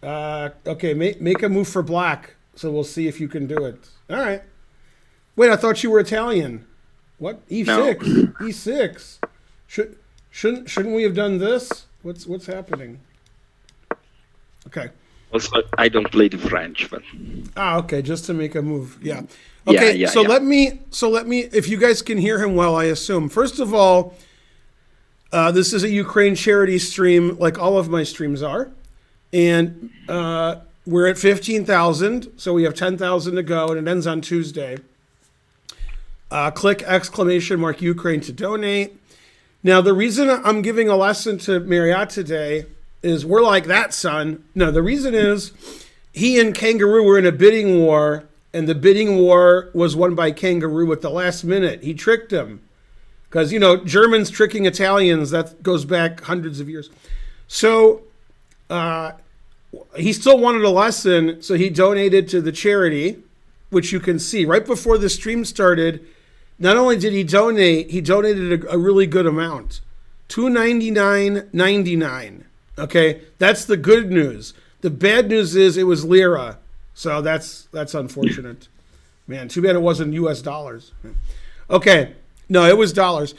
Okay, make a move for black, so we'll see if you can do it. All right. Wait, I thought you were Italian. What? E6. No. E6. Shouldn't we have done this? What's happening? Okay. Also, I don't play the French, but Okay, just to make a move. Yeah. Okay, Yeah, so yeah. let me if you guys can hear him well, I assume. First of all, this is a Ukraine charity stream like all of my streams are. And we're at 15,000, so we have 10,000 to go, and it ends on Tuesday. Click !! Ukraine to donate. Now, the reason I'm giving a lesson to Marriott today is we're like that, son. No, the reason is he and Kangaroo were in a bidding war, and the bidding war was won by Kangaroo at the last minute. He tricked him. Because, Germans tricking Italians, that goes back hundreds of years. So he still wanted a lesson, so he donated to the charity, which you can see. Right before the stream started, not only did he donated a really good amount. $299.99. Okay, that's the good news. The bad news is it was lira, so that's unfortunate. Man, too bad it wasn't U.S. dollars. Okay, no, it was dollars.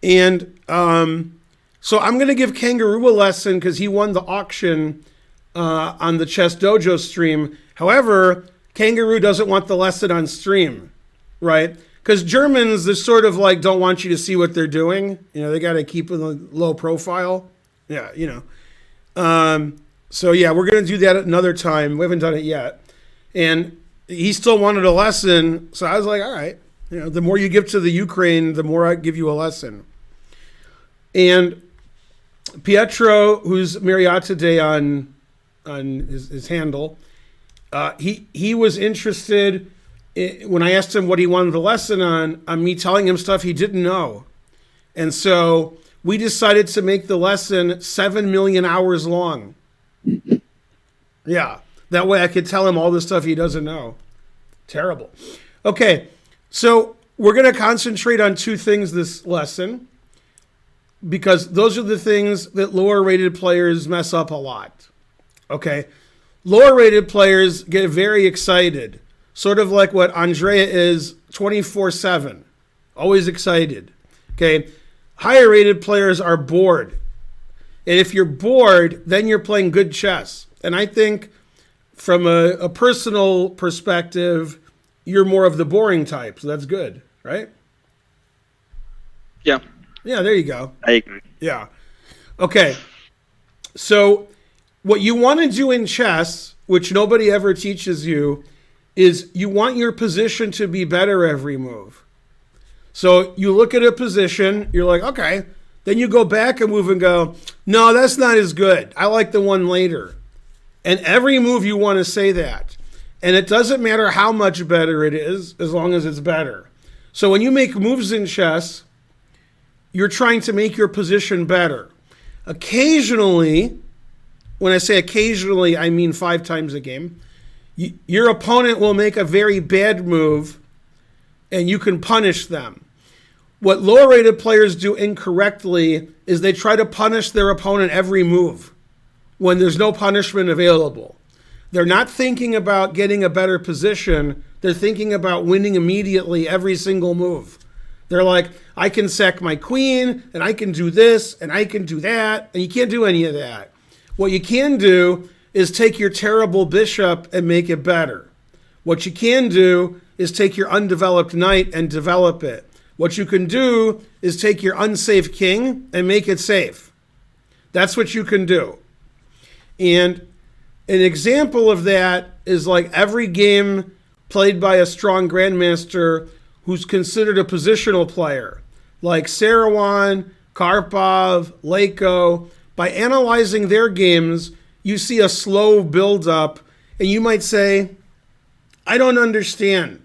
And so I'm going to give Kangaroo a lesson because he won the auction on the Chess Dojo stream. However, Kangaroo doesn't want the lesson on stream, right? Because Germans, they sort of like don't want you to see what they're doing. They got to keep a low profile. Yeah, So yeah, we're going to do that another time. We haven't done it yet. And he still wanted a lesson. So I was like, all right, the more you give to the Ukraine, the more I give you a lesson. And Pietro, who's Marriott today on his handle, he was interested when I asked him what he wanted the lesson on me telling him stuff he didn't know. And so we decided to make the lesson 7 million hours long. Yeah, that way I could tell him all the stuff he doesn't know. Terrible. Okay, so we're going to concentrate on two things this lesson because those are the things that lower rated players mess up a lot. Okay, lower rated players get very excited, sort of like what Andrea is 24/7, always excited. Okay, higher rated players are bored. And if you're bored, then you're playing good chess. And I think from a personal perspective, you're more of the boring type. So that's good, right? yeah, Yeah, there you go. I agree. Yeah. Okay. So what you want to do in chess, which nobody ever teaches you, is you want your position to be better every move. So you look at a position, you're like, okay. Then you go back a move and go, no, that's not as good. I like the one later. And every move you want to say that. And it doesn't matter how much better it is, as long as it's better. So when you make moves in chess, you're trying to make your position better. Occasionally, when I say occasionally, I mean 5 times a game, your opponent will make a very bad move and you can punish them. What lower rated players do incorrectly is they try to punish their opponent every move when there's no punishment available. They're not thinking about getting a better position. They're thinking about winning immediately every single move. They're like, I can sack my queen, and I can do this, and I can do that, and you can't do any of that. What you can do is take your terrible bishop and make it better. What you can do is take your undeveloped knight and develop it. What you can do is take your unsafe king and make it safe. That's what you can do. And an example of that is like every game played by a strong grandmaster who's considered a positional player, like Sarawan, Karpov, Leko. By analyzing their games, you see a slow build-up, and you might say, I don't understand.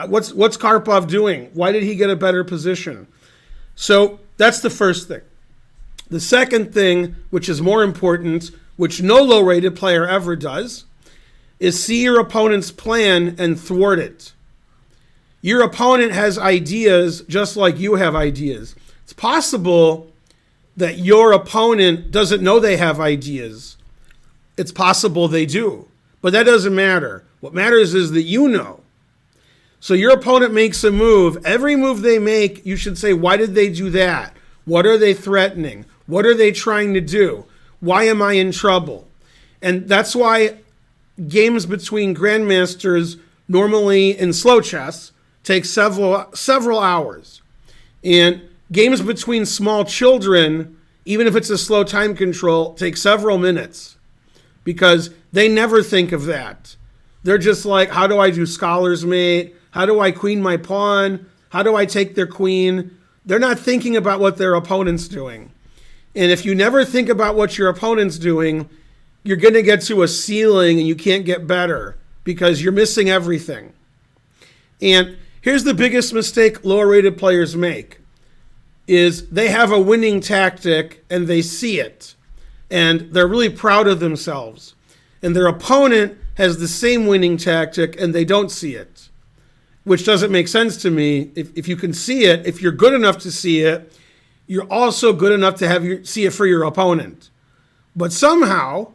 What's Karpov doing? Why did he get a better position? So that's the first thing. The second thing, which is more important, which no low-rated player ever does, is see your opponent's plan and thwart it. Your opponent has ideas just like you have ideas. It's possible that your opponent doesn't know they have ideas. It's possible they do, but that doesn't matter. What matters is that you know. So your opponent makes a move. Every move they make, you should say, why did they do that? What are they threatening? What are they trying to do? Why am I in trouble? And that's why games between grandmasters normally in slow chess take several hours. And games between small children, even if it's a slow time control, take several minutes because they never think of that. They're just like, how do I do scholar's mate? How do I queen my pawn? How do I take their queen? They're not thinking about what their opponent's doing. And if you never think about what your opponent's doing, you're going to get to a ceiling and you can't get better because you're missing everything. And here's the biggest mistake lower-rated players make is they have a winning tactic and they see it. And they're really proud of themselves. And their opponent has the same winning tactic and they don't see it, which doesn't make sense to me. If you can see it, if you're good enough to see it, you're also good enough to see it for your opponent. But somehow,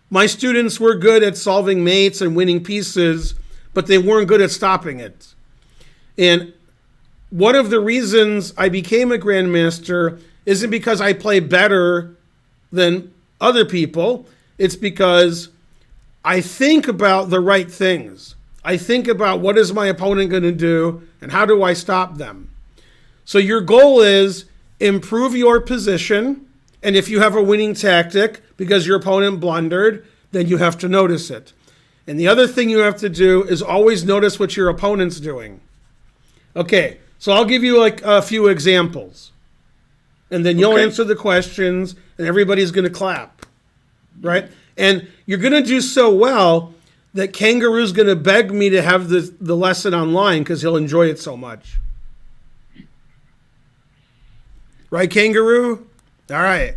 my students were good at solving mates and winning pieces, but they weren't good at stopping it. And one of the reasons I became a grandmaster isn't because I play better than other people. It's because I think about the right things. I think about what is my opponent going to do and how do I stop them. So your goal is improve your position. And if you have a winning tactic because your opponent blundered, then you have to notice it. And the other thing you have to do is always notice what your opponent's doing. Okay, so I'll give you like a few examples. And then you'll answer the questions and everybody's going to clap. Right? And you're going to do so well that Kangaroo's going to beg me to have the lesson online because he'll enjoy it so much. Right, Kangaroo? All right.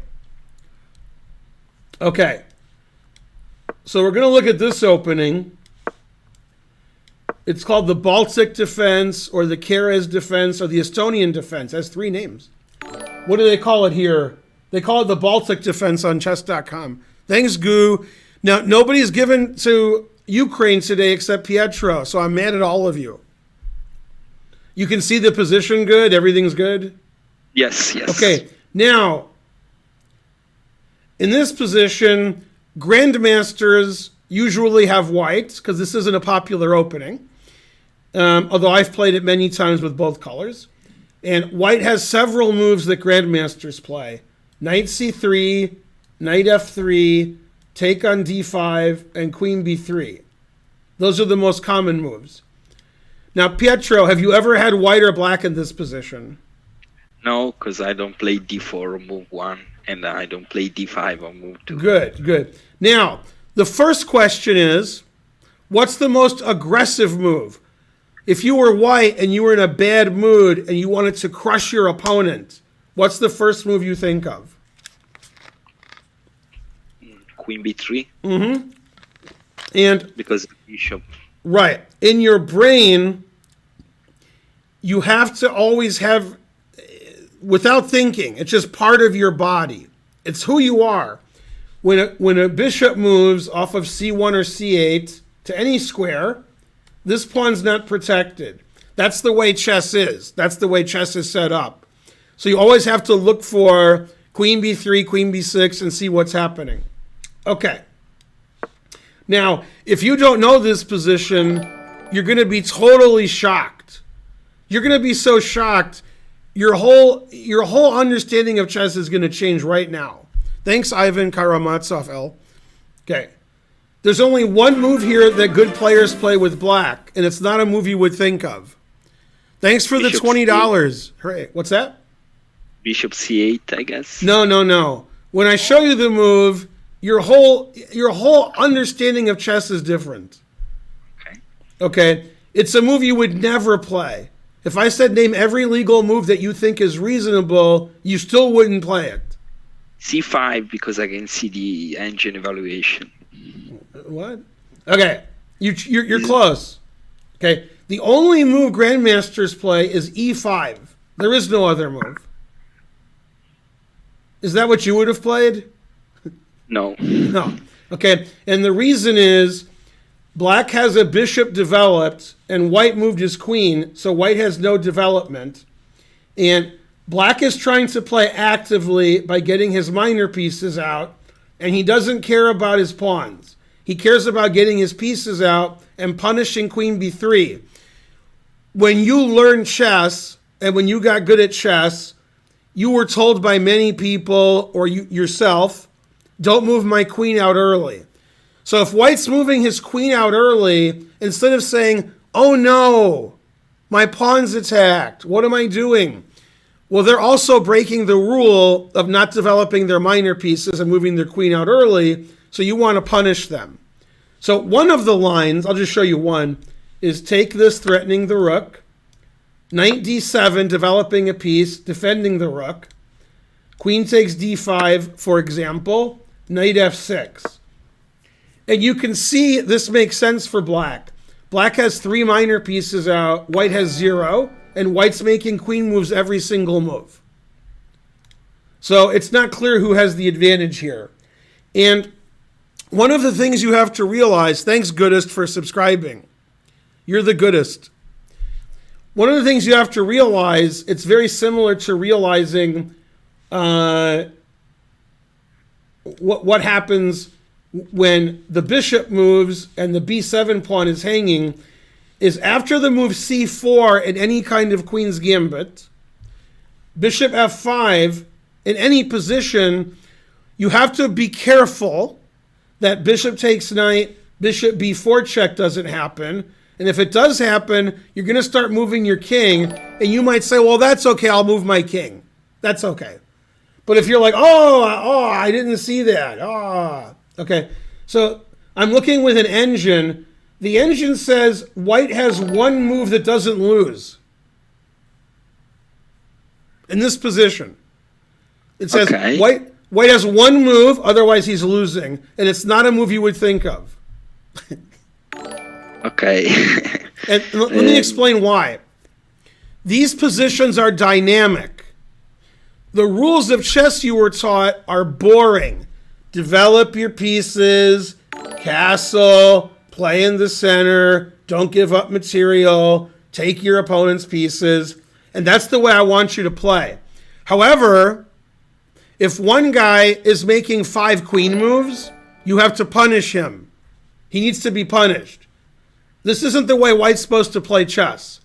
Okay. So we're going to look at this opening. It's called the Baltic defense or the Keres defense or the Estonian defense. It has 3 names. What do they call it here? They call it the Baltic defense on chess.com. Thanks, Goo. Now, nobody's given to Ukraine today except Pietro, so I'm mad at all of you. You can see the position good? Everything's good? Yes. Okay, now, in this position, grandmasters usually have white, because this isn't a popular opening, although I've played it many times with both colors. And white has several moves that grandmasters play. Knight c3, knight f3, take on d5, and queen b3. Those are the most common moves. Now, Pietro, have you ever had white or black in this position? No, because I don't play d4 or move 1, and I don't play d5 or move 2. Good. Now, the first question is, what's the most aggressive move? If you were white and you were in a bad mood and you wanted to crush your opponent, what's the first move you think of? Queen b3. Mm-hmm. And because bishop. Right. In your brain, you have to always have, without thinking, it's just part of your body. It's who you are. When a bishop moves off of c1 or c8 to any square, this pawn's not protected. That's the way chess is. That's the way chess is set up. So you always have to look for queen b3, queen b6, and see what's happening. Okay. Now, if you don't know this position, you're going to be totally shocked. You're going to be so shocked, your whole understanding of chess is going to change right now. Thanks, Ivan Karamazov L. Okay. There's only one move here that good players play with black, and it's not a move you would think of. Thanks for the $20. Hooray. What's that? Bishop c8, I guess. No. When I show you the move, your whole understanding of chess is different. Okay? It's a move you would never play. If I said name every legal move that you think is reasonable, you still wouldn't play it. c5, because I can see the engine evaluation. What? Okay, you're close. Okay, the only move grandmasters play is e5. There is no other move. Is that what you would have played? No. Okay, and the reason is black has a bishop developed and white moved his queen, so white has no development. And black is trying to play actively by getting his minor pieces out, and he doesn't care about his pawns. He cares about getting his pieces out and punishing queen b3. When you learn chess, and when you got good at chess, you were told by many people, or you yourself, don't move my queen out early. So if white's moving his queen out early, instead of saying, oh no, my pawn's attacked, what am I doing? Well, they're also breaking the rule of not developing their minor pieces and moving their queen out early, so you want to punish them. So one of the lines, I'll just show you one, is take this, threatening the rook. Knight d7, developing a piece, defending the rook. Queen takes d5, for example. Knight f6. And you can see this makes sense for black. Black has 3 minor pieces out, white has 0, and white's making queen moves every single move. So it's not clear who has the advantage here. And one of the things you have to realize, thanks Goodest for subscribing. You're the goodest. One of the things you have to realize, it's very similar to realizing what happens when the bishop moves and the b7 pawn is hanging, is after the move c4 in any kind of queen's gambit, bishop f5, in any position, you have to be careful that bishop takes knight, bishop b4 check doesn't happen. And if it does happen, you're going to start moving your king, and you might say, well, that's okay, I'll move my king. That's okay. But if you're like, oh, I didn't see that. Okay. So I'm looking with an engine. The engine says white has one move that doesn't lose. In this position. It says white has one move, otherwise he's losing. And it's not a move you would think of. Okay. And let me explain why. These positions are dynamic. The rules of chess you were taught are boring. Develop your pieces, castle, play in the center, don't give up material, take your opponent's pieces, and that's the way I want you to play. However, if one guy is making 5 queen moves, you have to punish him. He needs to be punished. This isn't the way white's supposed to play chess.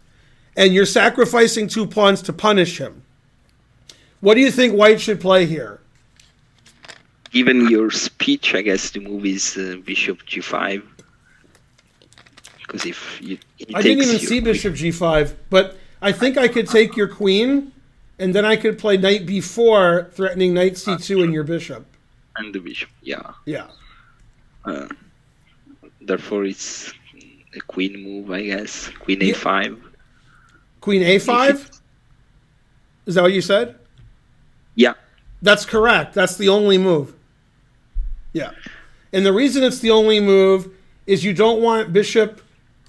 And you're sacrificing 2 pawns to punish him. What do you think white should play here? Given your speech, I guess the move is bishop g5. Because if you... I didn't even see bishop g5, but I think I could take your queen, and then I could play knight b4, threatening knight c2 and your bishop. And the bishop, yeah. Yeah. Therefore, it's a queen move, I guess. Queen a5. Queen a5? Is that what you said? Yeah. That's correct. That's the only move. Yeah. And the reason it's the only move is you don't want bishop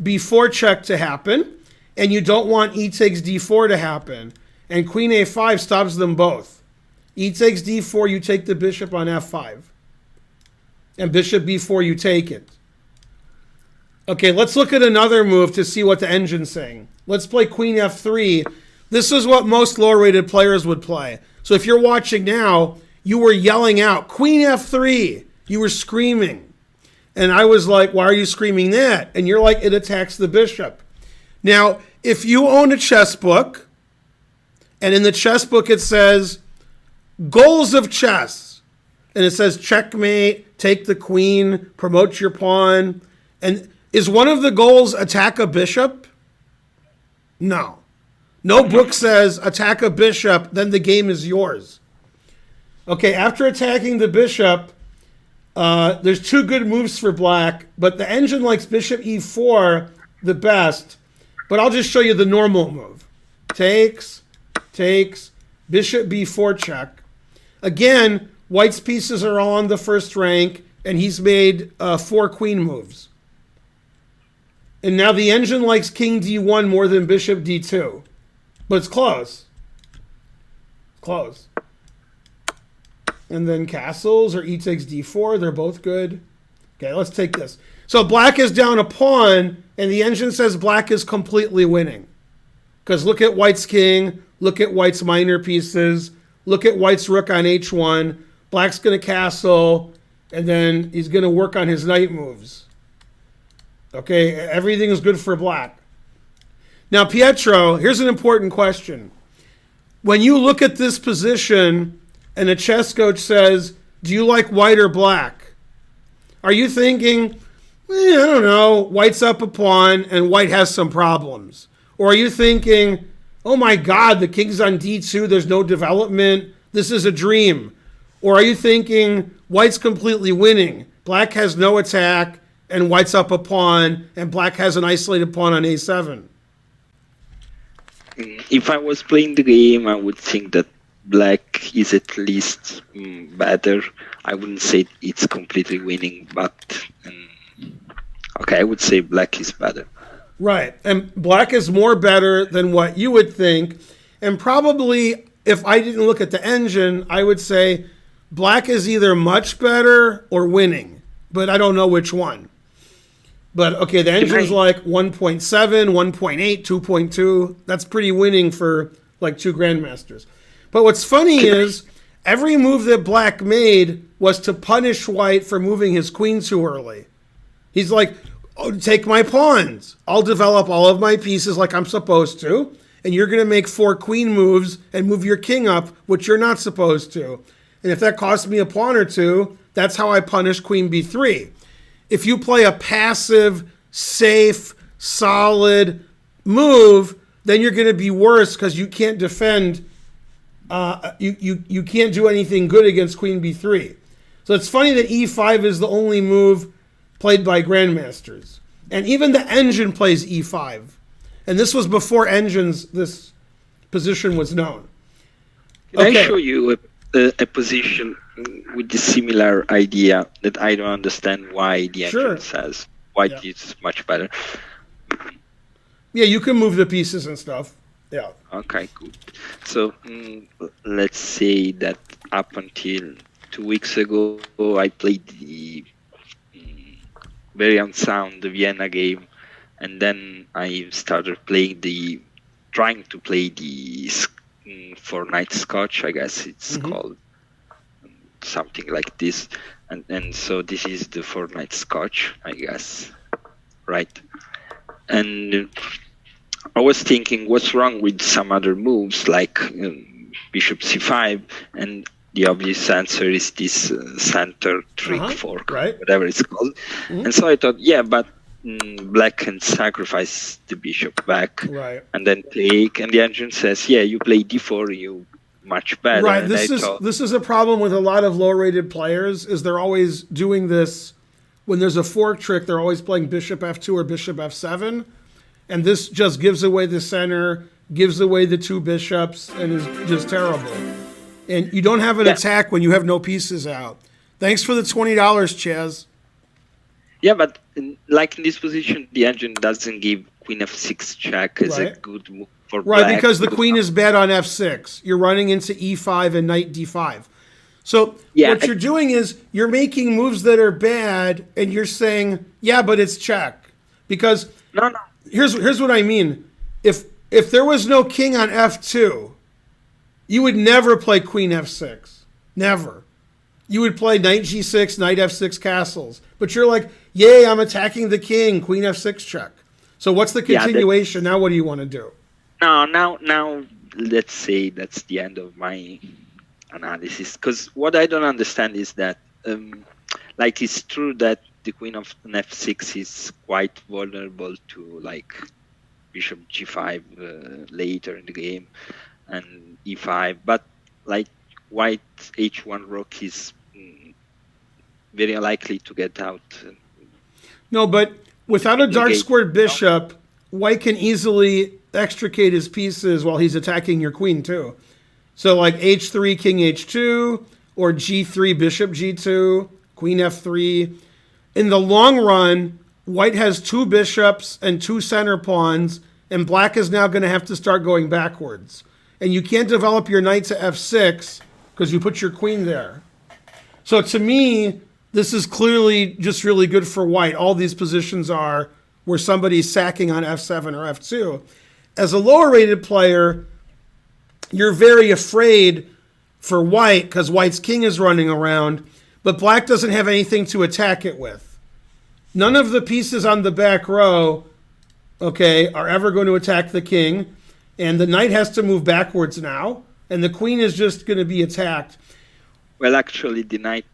b4 check to happen, and you don't want e takes d4 to happen. And queen a5 stops them both. E takes d4, you take the bishop on f5. And bishop b4, you take it. Okay, let's look at another move to see what the engine's saying. Let's play queen f3. This is what most low-rated players would play. So if you're watching now, you were yelling out, queen f3. You were screaming. And I was like, why are you screaming that? And you're like, it attacks the bishop. Now, if you own a chess book, and in the chess book it says, goals of chess, and it says checkmate, take the queen, promote your pawn, and is one of the goals attack a bishop? No. No book says attack a bishop, then the game is yours. Okay, after attacking the bishop, there's 2 good moves for black, but the engine likes bishop e4 the best, but I'll just show you the normal move. Takes, bishop b4 check. Again, white's pieces are all on the first rank, and he's made 4 queen moves. And now the engine likes king d1 more than bishop d2. But it's close. Close. And then castles or e takes d4. They're both good. Okay, let's take this. So black is down a pawn, and the engine says black is completely winning. Because look at white's king, look at white's minor pieces, look at white's rook on h1. Black's going to castle, and then he's going to work on his knight moves. Okay, everything is good for black. Now, Pietro, here's an important question. When you look at this position and a chess coach says, do you like white or black? Are you thinking, I don't know, white's up a pawn and white has some problems? Or are you thinking, oh my God, the king's on d2, there's no development, this is a dream? Or are you thinking, white's completely winning, black has no attack, and white's up a pawn, and black has an isolated pawn on a7? If I was playing the game, I would think that black is at least better. I wouldn't say it's completely winning, but okay, I would say black is better. Right, and black is more better than what you would think, and probably if I didn't look at the engine, I would say black is either much better or winning, but I don't know which one. But okay, the engine's like 1.7, 1.8, 2.2. That's pretty winning for like two grandmasters. But what's funny is every move that black made was to punish white for moving his queen too early. He's like, oh, take my pawns. I'll develop all of my pieces like I'm supposed to, and you're going to make 4 queen moves and move your king up, which you're not supposed to. And if that costs me a pawn or two, that's how I punish queen b3. If you play a passive, safe, solid move, then you're going to be worse because you can't defend. You can't do anything good against queen b3. So it's funny that e5 is the only move played by grandmasters. And even the engine plays e5. And this was before this position was known. Can I show you a position with the similar idea that I don't understand why the engine says white is much better? Yeah, you can move the pieces and stuff. Yeah. Okay, good. So let's say that up until 2 weeks ago, I played the very unsound Vienna game, and then I started trying to play the 4-night Scotch, I guess it's called. Something like this, and so this is the 4-night Scotch, I guess, right? And I was thinking, what's wrong with some other moves like bishop c5? And the obvious answer is this center trick fork, whatever it's called. And so I thought, yeah, but black can sacrifice the bishop back, and then take. And the engine says, yeah, you play d4, you much better. Right. This is a problem with a lot of low-rated players. Is they're always doing this when there's a fork trick. They're always playing bishop f2 or bishop f7, and this just gives away the center, gives away the 2 bishops, and is just terrible. And you don't have an attack when you have no pieces out. Thanks for the $20, Chaz. Yeah, but like in this position, the engine doesn't give queen f6 check as a good move. Right, because the queen is bad on f6. You're running into e5 and knight d5. So what you're doing is you're making moves that are bad, and you're saying, yeah, but it's check. Because here's what I mean. If there was no king on f2, you would never play queen f6. Never. You would play knight g6, knight f6 castles. But you're like, yay, I'm attacking the king, queen f6 check. So what's the continuation? Now what do you want to do? Now, let's say that's the end of my analysis. Because what I don't understand is that, like, it's true that the queen of an f6 is quite vulnerable to, like, bishop g5 later in the game and e5. But, like, white h1 rook is very unlikely to get out. No, but without a dark squared bishop, white can easily extricate his pieces while he's attacking your queen too. So like h3, king h2, or g3, bishop g2, queen f3. In the long run, white has 2 bishops and 2 center pawns, and black is now going to have to start going backwards. And you can't develop your knight to f6 because you put your queen there. So to me, this is clearly just really good for white. All these positions are where somebody's sacking on f7 or f2. As a lower rated player, you're very afraid for white because white's king is running around, but black doesn't have anything to attack it with. None of the pieces on the back row, okay, are ever going to attack the king, and the knight has to move backwards now, and the queen is just going to be attacked. Well, actually, the knight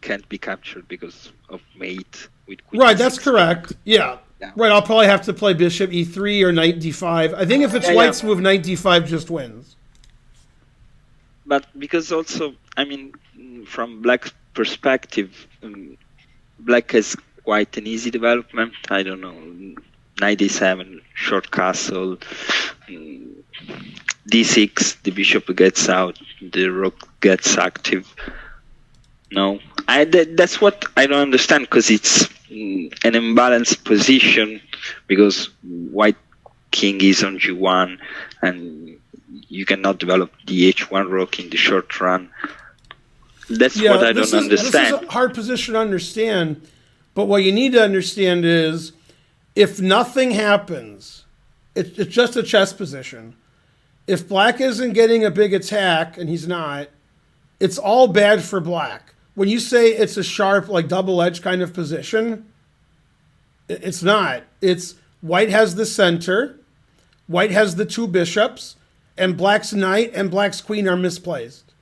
can't be captured because of mate with queen. Right, that's correct. Yeah. Right, I'll probably have to play bishop e3 or knight d5. I think if it's white's move, knight d5 just wins. But because also, I mean, from black's perspective, black has quite an easy development. I don't know, knight d7, short castle, d6, the bishop gets out, the rook gets active. No, that's what I don't understand, because it's an imbalanced position, because white king is on g1 and you cannot develop the h1 rook in the short run. That's what I don't understand. This is a hard position to understand, but what you need to understand is if nothing happens, it's just a chess position. If black isn't getting a big attack, and he's not, it's all bad for black. When you say it's a sharp, like double-edged kind of position, it's not. It's white has the center, white has the two bishops, and black's knight and black's queen are misplaced.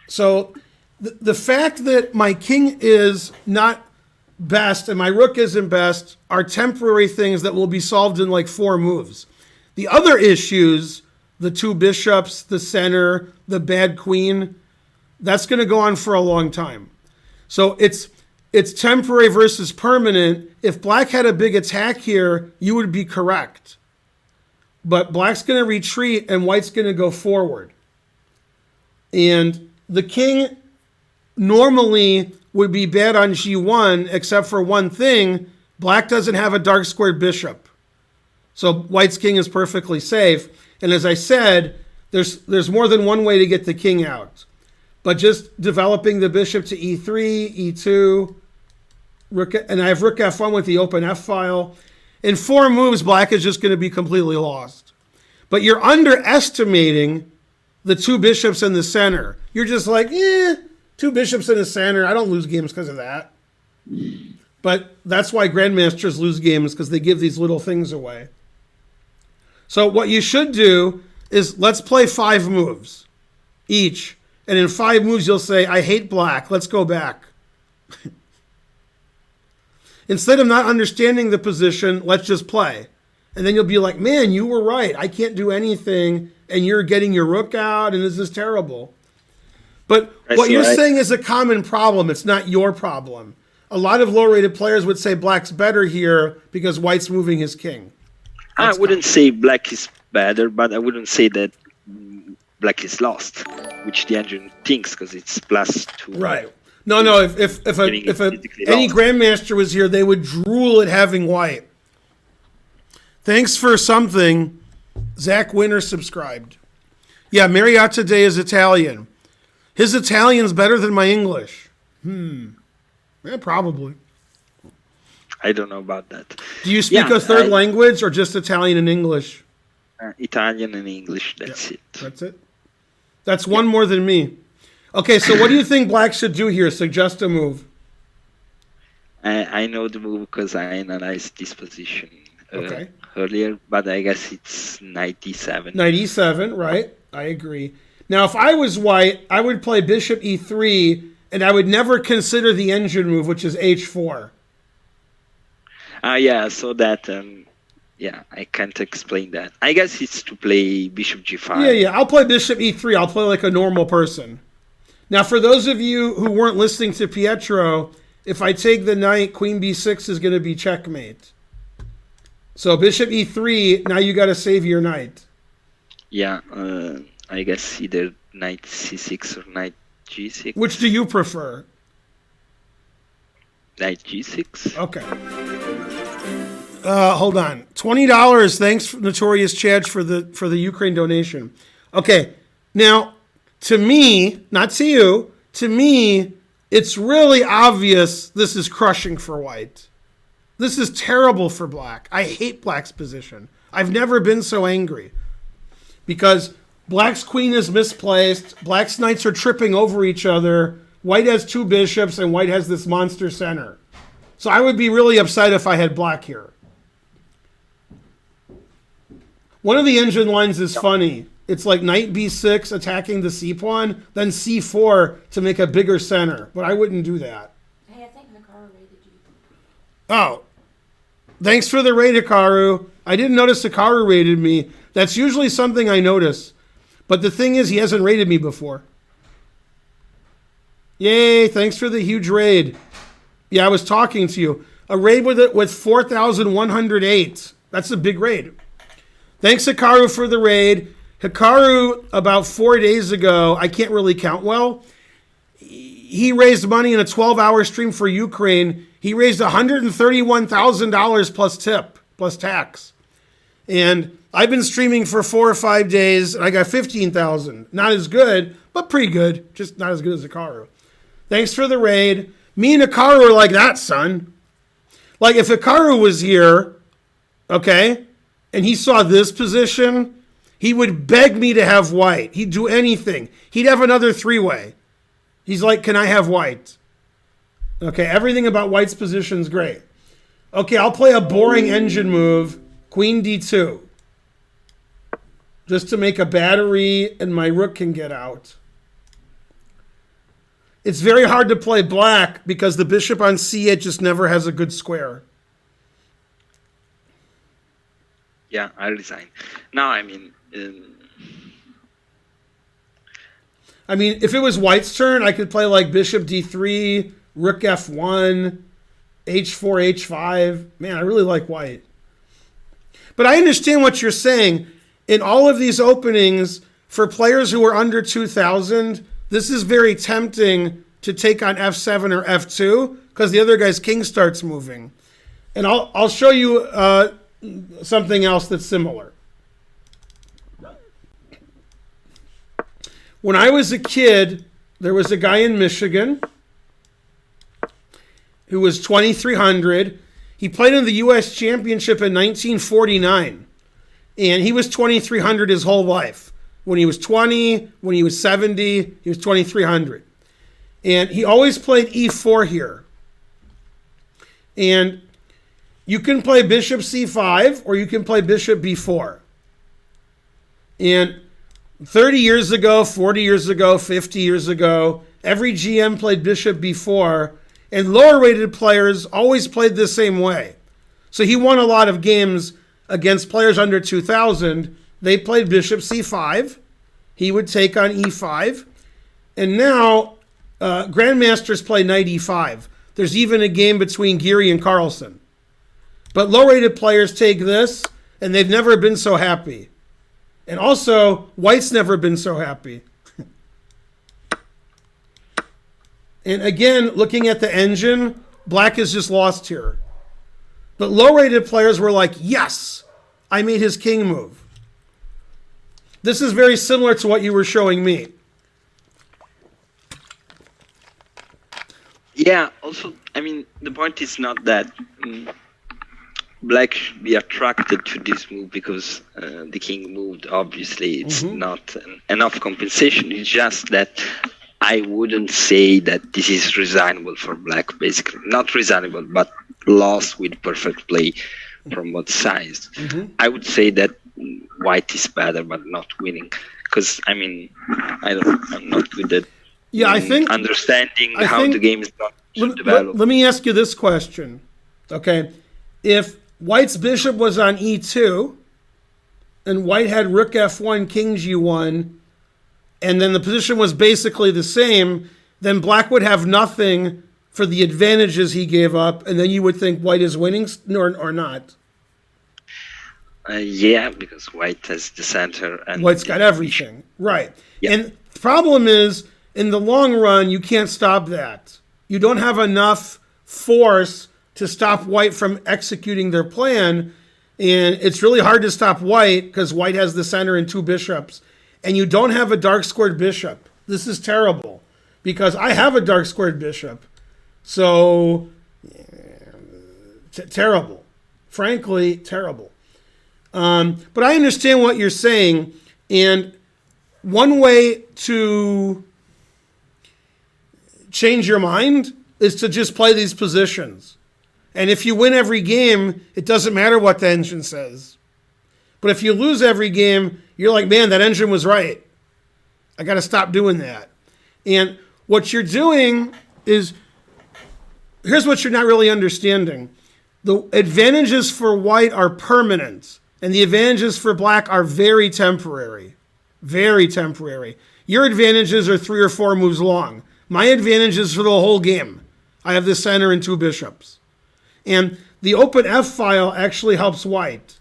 So the fact that my king is not best and my rook isn't best are temporary things that will be solved in like 4 moves. The other issues, the two bishops, the center, the bad queen, that's going to go on for a long time. So it's temporary versus permanent. If black had a big attack here, you would be correct. But black's going to retreat and white's going to go forward. And the king normally would be bad on g1, except for one thing. Black doesn't have a dark squared bishop. So white's king is perfectly safe. And as I said, there's more than one way to get the king out. But just developing the bishop to e3, e2, rook, and I have rook f1 with the open f file. In 4 moves, black is just going to be completely lost. But you're underestimating the two bishops in the center. You're just like, 2 bishops in the center. I don't lose games because of that. But that's why grandmasters lose games, because they give these little things away. So what you should do is let's play 5 moves each. And in 5 moves, you'll say, I hate black. Let's go back. Instead of not understanding the position, let's just play. And then you'll be like, man, you were right. I can't do anything. And you're getting your rook out, and this is terrible. But what you're saying is a common problem. It's not your problem. A lot of low-rated players would say black's better here because white's moving his king. I wouldn't say black is better, but I wouldn't say that black is lost, which the engine thinks, because it's +2. Right. No. If any grandmaster was here, they would drool at having white. Thanks for something. Zach Winter subscribed. Yeah, Mariotta Day is Italian. His Italian's better than my English. Yeah, probably. I don't know about that. Do you speak a third language or just Italian and English? Italian and English, that's it. That's it? That's one more than me. Okay, so what do you think black should do here? Suggest a move. I know the move because I analyzed this position earlier, but I guess it's knight e7. Knight e7, right. I agree. Now, if I was white, I would play bishop e3, and I would never consider the engine move, which is h4. So that... I can't explain that. I guess it's to play bishop g5. Yeah. I'll play bishop e3. I'll play like a normal person. Now, for those of you who weren't listening to Pietro, if I take the knight, queen b6 is going to be checkmate. So bishop e3, now you got to save your knight. Yeah, I guess either knight c6 or knight g6. Which do you prefer? Knight g6. Okay. Hold on. $20. Thanks, Notorious Chad, for the Ukraine donation. Okay. Now, to me, not to you, to me, it's really obvious this is crushing for white. This is terrible for black. I hate black's position. I've never been so angry. Because black's queen is misplaced. Black's knights are tripping over each other. White has two bishops, and white has this monster center. So I would be really upset if I had black here. One of the engine lines is funny. It's like knight b6 attacking the c pawn, then c4 to make a bigger center. But I wouldn't do that. Hey, I think Hikaru rated you. Oh. Thanks for the raid, Hikaru. I didn't notice Hikaru rated me. That's usually something I notice. But the thing is, he hasn't rated me before. Yay, thanks for the huge raid. Yeah, I was talking to you. A raid with 4,108. That's a big raid. Thanks, Hikaru, for the raid. Hikaru, about 4 days ago, I can't really count well, he raised money in a 12-hour stream for Ukraine. He raised $131,000 plus tip, plus tax. And I've been streaming for 4 or 5 days, and I got 15,000. Not as good, but pretty good. Just not as good as Hikaru. Thanks for the raid. Me and Hikaru are like that, son. Like, if Hikaru was here, okay, and he saw this position, he would beg me to have white. He'd do anything. He'd have another three-way. He's like, can I have white? Okay, everything about white's position is great. Okay, I'll play a boring engine move, queen d2. Just to make a battery and my rook can get out. It's very hard to play black because the bishop on c8 just never has a good square. Yeah, I resign. No, I mean, if it was white's turn, I could play like bishop d3, rook f1, h4, h5. Man, I really like white. But I understand what you're saying. In all of these openings, for players who are under 2,000, this is very tempting to take on f7 or f2 because the other guy's king starts moving. And I'll show you something else that's similar. When I was a kid, there was a guy in Michigan who was 2,300. He played in the U.S. Championship in 1949. And he was 2,300 his whole life. When he was 20, when he was 70, he was 2,300. And he always played e4 here. And you can play bishop c5 or you can play bishop b4. And 30 years ago, 40 years ago, 50 years ago, every GM played bishop b4, and lower rated players always played the same way. So he won a lot of games against players under 2,000. They played bishop c5. He would take on e5. And now grandmasters play knight e5. There's even a game between Geary and Carlsen. But low-rated players take this, and they've never been so happy. And also, white's never been so happy. And again, looking at the engine, black is just lost here. But low-rated players were like, yes, I made his king move. This is very similar to what you were showing me. Yeah, also, I mean, the point is not that black should be attracted to this move because the king moved. Obviously, it's not enough compensation. It's just that I wouldn't say that this is resignable for black, basically. Not resignable, but lost with perfect play from both sides. I would say that white is better, but not winning. Because, I mean, I'm not good at understanding how the game is not developed. Let me ask you this question. Okay. If white's bishop was on e2, and white had rook f1, king g1, and then the position was basically the same, then black would have nothing for the advantages he gave up, and then you would think white is winning or not. Yeah, because white has the center. And white's got everything. Right. Yeah. And the problem is, in the long run, you can't stop that. You don't have enough force to stop white from executing their plan. And it's really hard to stop white because white has the center and two bishops. And you don't have a dark squared bishop. This is terrible. because I have a dark squared bishop. So, terrible. Frankly, terrible. But I understand what you're saying. And one way to change your mind is to just play these positions. And if you win every game, it doesn't matter what the engine says. But if you lose every game, you're like, man, that engine was right. I got to stop doing that. And what you're doing is, here's what you're not really understanding. The advantages for white are permanent, and the advantages for black are very temporary. Very temporary. Your advantages are 3 or 4 moves long. My advantages for the whole game. I have the center and 2 bishops. And the open F file actually helps white.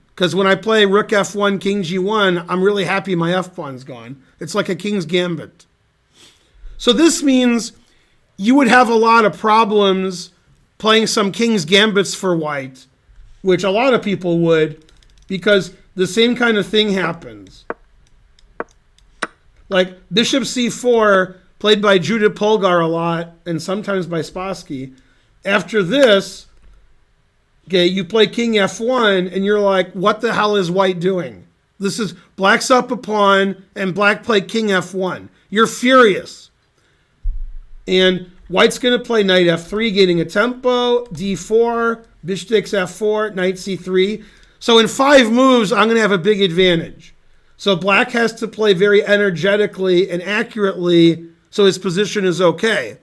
Because when I play rook F1, king G1, I'm really happy my F pawn's gone. It's like a king's gambit. So this means you would have a lot of problems playing some king's gambits for white, which a lot of people would, because the same kind of thing happens. Like bishop c4, played by Judith Polgar a lot, and sometimes by Spassky. After this, okay, you play king f1, and you're like, what the hell is white doing? This is black's up a pawn, and black play king f1. You're furious. And white's going to play knight f3, gaining a tempo, d4, bishop takes f4, knight c3. So in 5 moves, I'm going to have a big advantage. So black has to play very energetically and accurately so his position is okay.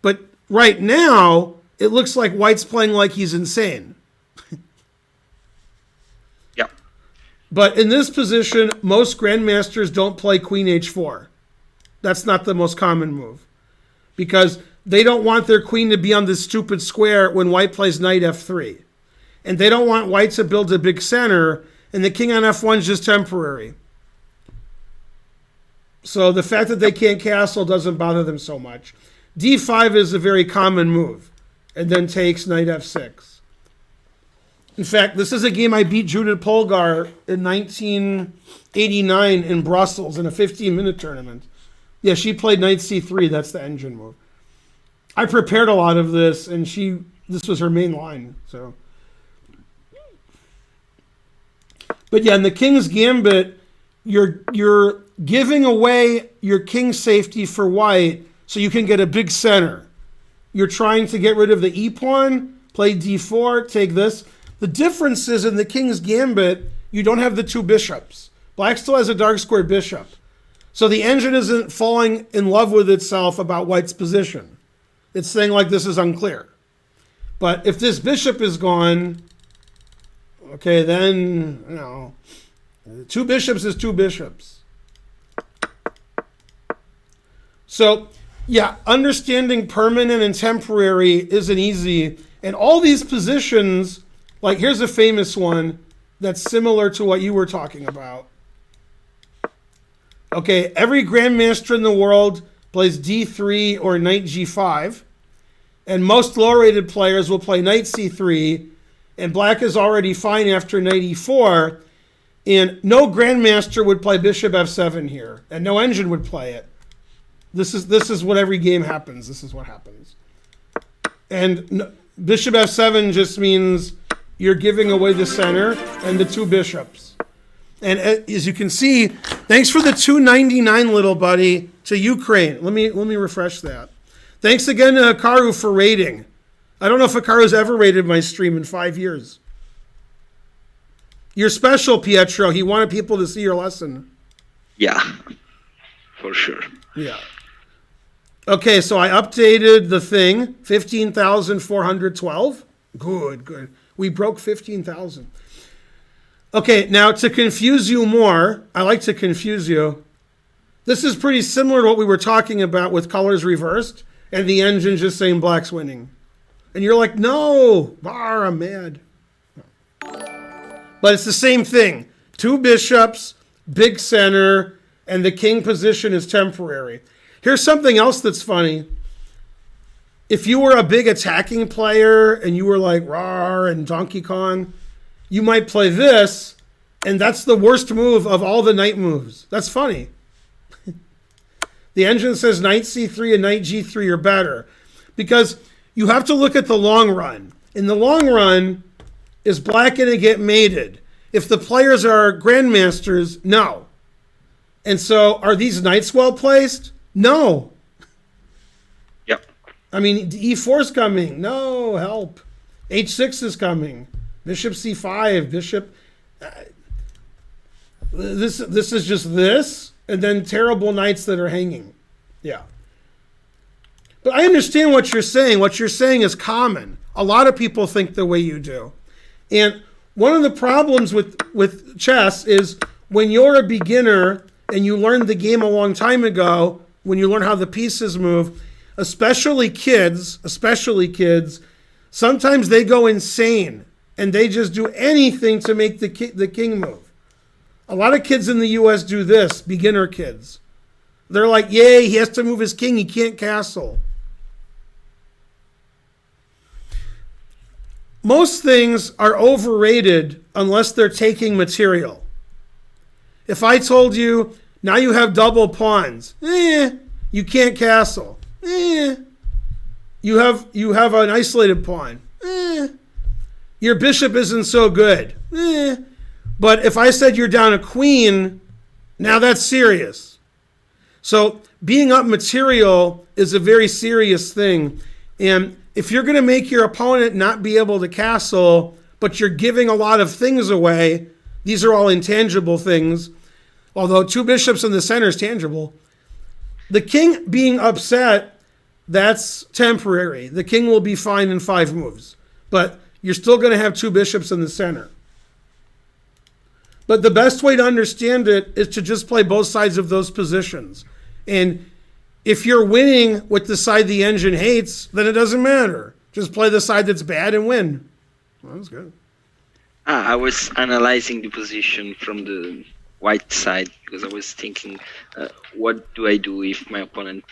But right now, it looks like white's playing like he's insane. Yeah. But in this position, most grandmasters don't play queen h4. That's not the most common move. Because they don't want their queen to be on this stupid square when white plays knight f3. And they don't want white to build a big center, and the king on f1 is just temporary. So the fact that they can't castle doesn't bother them so much. d5 is a very common move, and then takes knight f6. In fact, this is a game I beat Judith Polgar in 1989 in Brussels in a 15-minute tournament. Yeah, she played knight c3. That's the engine move. I prepared a lot of this, and this was her main line. So, but yeah, in the king's gambit, you're giving away your king safety for white so you can get a big center. You're trying to get rid of the e pawn, play d4, take this. The difference is in the king's gambit, you don't have the 2 bishops. Black still has a dark square bishop. So the engine isn't falling in love with itself about white's position. It's saying like this is unclear. But if this bishop is gone, okay, then, 2 bishops is 2 bishops. So, yeah, understanding permanent and temporary isn't easy. And all these positions, like here's a famous one that's similar to what you were talking about. Okay, every grandmaster in the world plays d3 or knight g5. And most low-rated players will play knight c3. And black is already fine after knight e4. And no grandmaster would play bishop f7 here. And no engine would play it. This is what every game happens. This is what happens. And bishop f7 just means you're giving away the center and the 2 bishops. And as you can see, thanks for the $2.99, little buddy, to Ukraine. Let me refresh that. Thanks again to Hikaru for rating. I don't know if Hikaru's ever rated my stream in 5 years. You're special, Pietro. He wanted people to see your lesson. Yeah, for sure. Yeah. Okay, so I updated the thing, 15,412. Good. We broke 15,000. Okay, now to confuse you more, I like to confuse you. This is pretty similar to what we were talking about with colors reversed and the engine just saying black's winning. And you're like, no, I'm mad. But it's the same thing. 2 bishops, big center, and the king position is temporary. Here's something else that's funny. If you were a big attacking player and you were like Rawr and Donkey Kong, you might play this, and that's the worst move of all the knight moves. That's funny. The engine says knight c3 and knight g3 are better. Because you have to look at the long run. In the long run, is black going to get mated? If the players are grandmasters, no. And so, are these knights well placed? No. Yep. I mean, e4 is coming. No, help. h6 is coming. Bishop c5, bishop. This is just this, and then terrible knights that are hanging. Yeah. But I understand what you're saying. What you're saying is common. A lot of people think the way you do. And one of the problems with chess is when you're a beginner and you learned the game a long time ago, when you learn how the pieces move, especially kids, sometimes they go insane and they just do anything to make the king move. A lot of kids in the U.S. do this, beginner kids. They're like, yay, he has to move his king, he can't castle. Most things are overrated unless they're taking material. If I told you, now you have double pawns, you can't castle. You have an isolated pawn. Your bishop isn't so good. But if I said you're down a queen, now that's serious. So being up material is a very serious thing. And if you're going to make your opponent not be able to castle, but you're giving a lot of things away, these are all intangible things, although two bishops in the center is tangible. The king being upset, that's temporary. The king will be fine in 5 moves. But you're still going to have two bishops in the center. But the best way to understand it is to just play both sides of those positions. And if you're winning with the side the engine hates, then it doesn't matter. Just play the side that's bad and win. Well, that's good. I was analyzing the position from the white side because I was thinking, what do I do if my opponent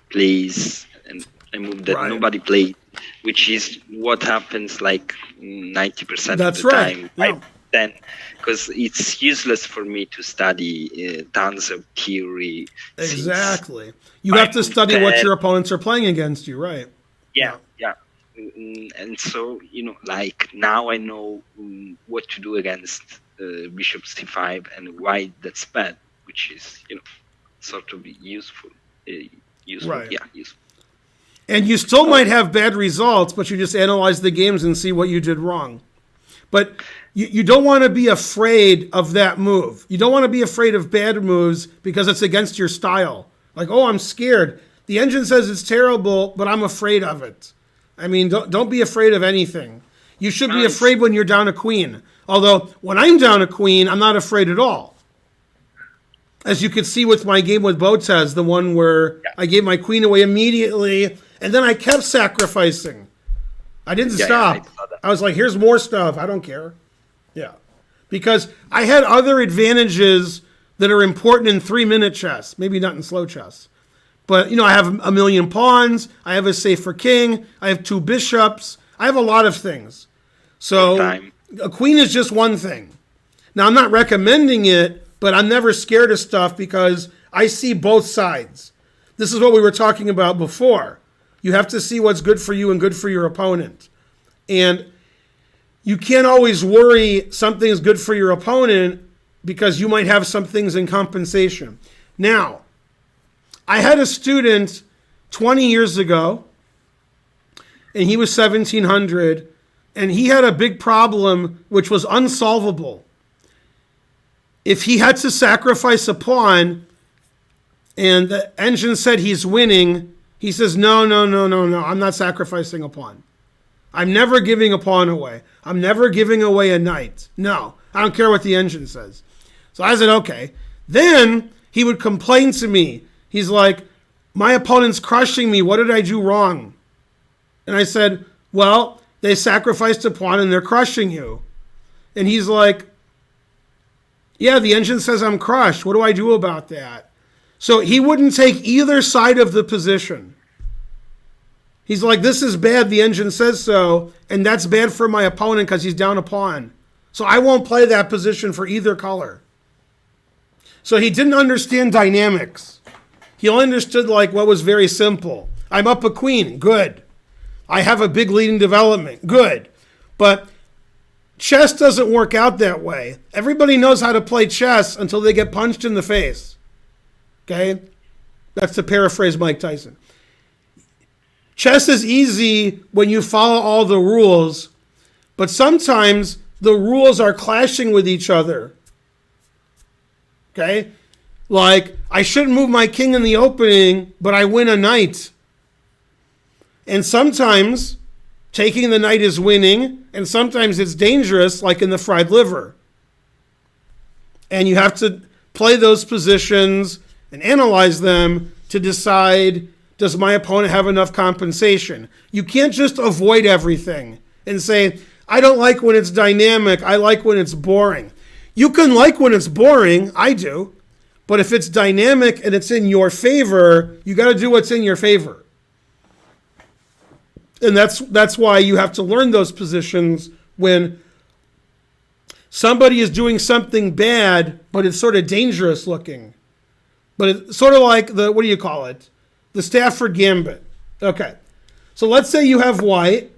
plays and I move that nobody played, which is what happens like 90% that's of the right. time. Yeah. Then, because it's useless for me to study tons of theory. Exactly. You have to study what your opponents are playing against you, right? Yeah. And so, like now I know what to do against bishop c5 and why that's bad, which is, sort of useful. Right. Yeah, useful. And you still might have bad results, but you just analyze the games and see what you did wrong. But you don't want to be afraid of that move. You don't want to be afraid of bad moves because it's against your style. Like, oh, I'm scared. The engine says it's terrible, but I'm afraid of it. I mean, don't be afraid of anything. You should be afraid when you're down a queen. Although, when I'm down a queen, I'm not afraid at all. As you could see with my game with Botez, the one where I gave my queen away immediately, and then I kept sacrificing. I didn't stop. I was like, here's more stuff. I don't care. Yeah. Because I had other advantages that are important in 3-minute chess. Maybe not in slow chess. But, I have a million pawns. I have a safer king. I have 2 bishops. I have a lot of things. So a queen is just one thing. Now, I'm not recommending it, but I'm never scared of stuff because I see both sides. This is what we were talking about before. You have to see what's good for you and good for your opponent. And you can't always worry something is good for your opponent because you might have some things in compensation. Now, I had a student 20 years ago, and he was 1700, and he had a big problem which was unsolvable. If he had to sacrifice a pawn and the engine said he's winning, he says, no, I'm not sacrificing a pawn. I'm never giving a pawn away. I'm never giving away a knight. No, I don't care what the engine says. So I said, okay. Then he would complain to me. He's like, my opponent's crushing me. What did I do wrong? And I said, well, they sacrificed a pawn and they're crushing you. And he's like, yeah, the engine says I'm crushed. What do I do about that? So he wouldn't take either side of the position. He's like, this is bad, the engine says so, and that's bad for my opponent because he's down a pawn. So I won't play that position for either color. So he didn't understand dynamics. He only understood like what was very simple. I'm up a queen. Good. I have a big leading development. Good. But chess doesn't work out that way. Everybody knows how to play chess until they get punched in the face. Okay? That's to paraphrase Mike Tyson. Chess is easy when you follow all the rules, but sometimes the rules are clashing with each other. Okay? Like, I shouldn't move my king in the opening, but I win a knight. And sometimes taking the knight is winning, and sometimes it's dangerous, like in the fried liver. And you have to play those positions and analyze them to decide, does my opponent have enough compensation? You can't just avoid everything and say, I don't like when it's dynamic, I like when it's boring. You can like when it's boring, I do, but if it's dynamic and it's in your favor, you got to do what's in your favor. And that's why you have to learn those positions when somebody is doing something bad, but it's sort of dangerous looking. But it's sort of like the, what do you call it? The Stafford Gambit. Okay. So let's say you have white,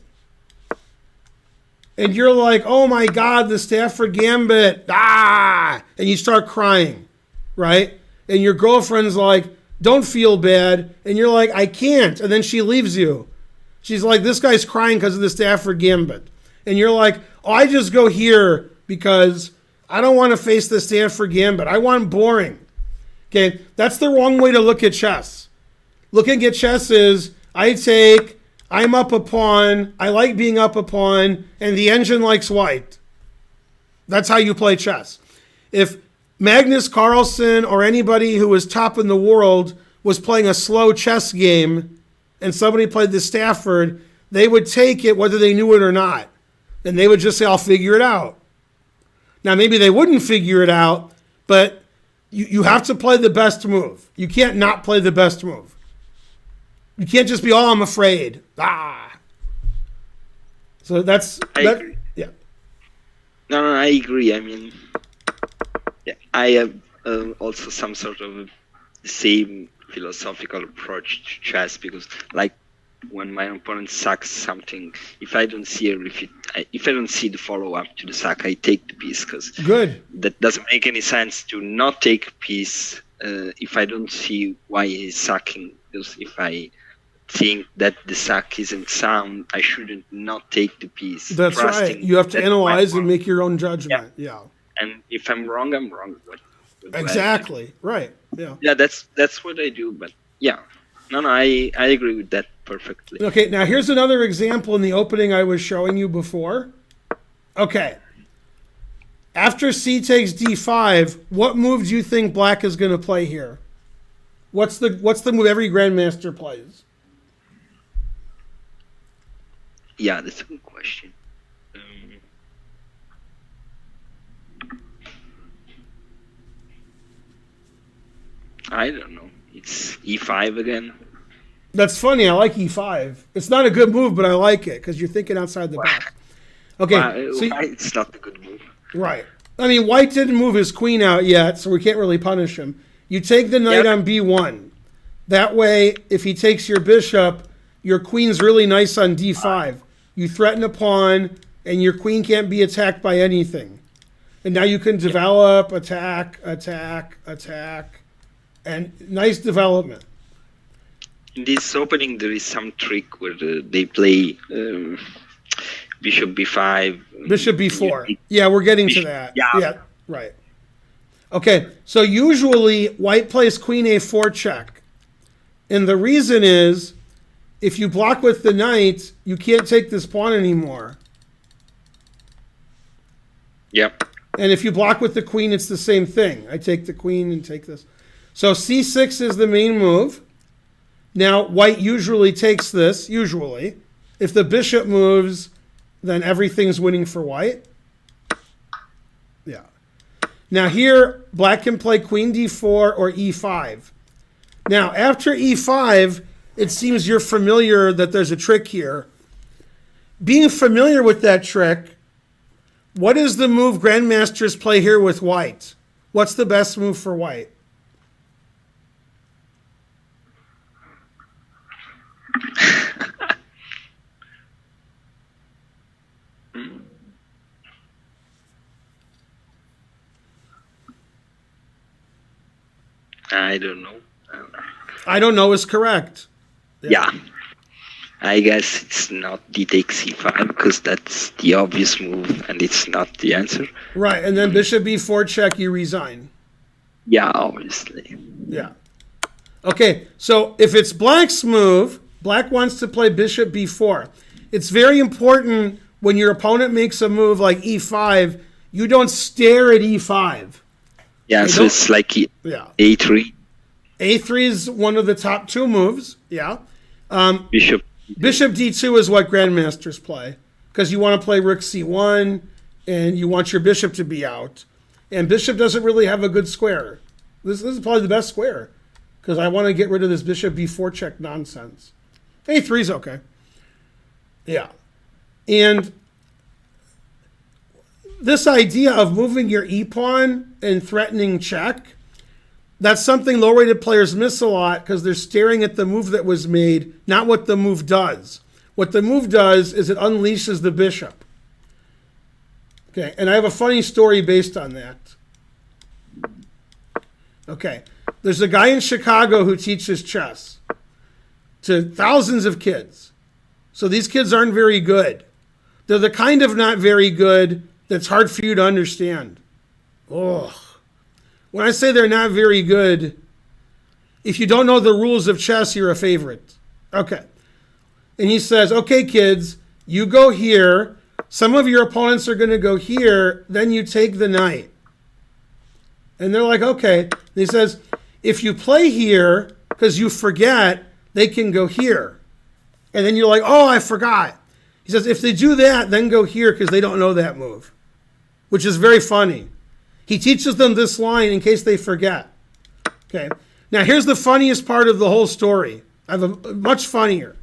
and you're like, oh my God, the Stafford Gambit. Ah! And you start crying, right? And your girlfriend's like, don't feel bad. And you're like, I can't. And then she leaves you. She's like, this guy's crying because of the Stafford Gambit. And you're like, oh, I just go here because I don't want to face the Stafford Gambit. I want boring. Okay, that's the wrong way to look at chess. Looking at chess is, I'm up a pawn, I like being up a pawn, and the engine likes white. That's how you play chess. If Magnus Carlsen or anybody who was top in the world was playing a slow chess game, and somebody played the Stafford, they would take it whether they knew it or not. And they would just say, I'll figure it out. Now, maybe they wouldn't figure it out, but you have to play the best move. You can't not play the best move. You can't just be, oh, I'm afraid. Ah. So that's... agree. Yeah. No, I agree. I mean, yeah, I have also some sort of same philosophical approach to chess because, like, when my opponent sacks something, if I don't see if I don't see the follow-up to the sack, I take the piece because good. That doesn't make any sense to not take a piece if I don't see why he's sacking. Because if I think that the sack isn't sound, I shouldn't not take the piece. That's right. You have to analyze and make your own judgment. Yeah. And if I'm wrong, I'm wrong. Exactly. Right. Yeah. Yeah, that's what I do. But yeah, no, I agree with that perfectly. Okay, now here's another example in the opening I was showing you before. Okay. After c takes d5, what move do you think black is going to play here? What's the move every grandmaster plays? Yeah, that's a good question. I don't know. It's e5 again. That's funny. I like e5. It's not a good move, but I like it because you're thinking outside the box. Okay, so it's not a good move. Right. I mean, white didn't move his queen out yet, so we can't really punish him. You take the knight on b1. That way, if he takes your bishop, your queen's really nice on d5. You threaten a pawn, and your queen can't be attacked by anything. And now you can develop, attack, and nice development. In this opening, there is some trick where they play bishop b5. Bishop b4. Yeah, we're getting to that. Yeah, right. Okay, so usually white plays queen a4 check. And the reason is, if you block with the knight, you can't take this pawn anymore. Yep. And if you block with the queen, it's the same thing. I take the queen and take this. So c6 is the main move. Now, white usually takes this, usually. If the bishop moves, then everything's winning for white. Yeah. Now here, black can play queen d4 or e5. Now, after e5, it seems you're familiar that there's a trick here. Being familiar with that trick, what is the move grandmasters play here with white? What's the best move for white? I don't know. I don't know is correct. Yeah. I guess it's not d takes c5 because that's the obvious move and it's not the answer. Right, and then bishop b4 check, you resign. Yeah, obviously. Yeah. Okay, so if it's black's move, black wants to play bishop b4. It's very important when your opponent makes a move like e5, you don't stare at e5. Yeah, so it's like a3. A3 is one of the top two moves, yeah. Bishop d2 is what grandmasters play because you want to play rook c1 and you want your bishop to be out. And bishop doesn't really have a good square. This is probably the best square because I want to get rid of this bishop b4 check nonsense. A3 is okay. Yeah. And this idea of moving your e-pawn and threatening check, that's something low-rated players miss a lot because they're staring at the move that was made, not what the move does. What the move does is it unleashes the bishop. Okay, and I have a funny story based on that. Okay, there's a guy in Chicago who teaches chess to thousands of kids. So these kids aren't very good. They're the kind of not very good that's hard for you to understand. Ugh. When I say they're not very good, if you don't know the rules of chess, you're a favorite. Okay. And he says, okay, kids, you go here. Some of your opponents are going to go here. Then you take the knight. And they're like, okay. And he says, if you play here, because you forget, they can go here. And then you're like, oh, I forgot. He says, if they do that, then go here because they don't know that move, which is very funny. He teaches them this line in case they forget. Okay. Now, here's the funniest part of the whole story. I have a much funnier.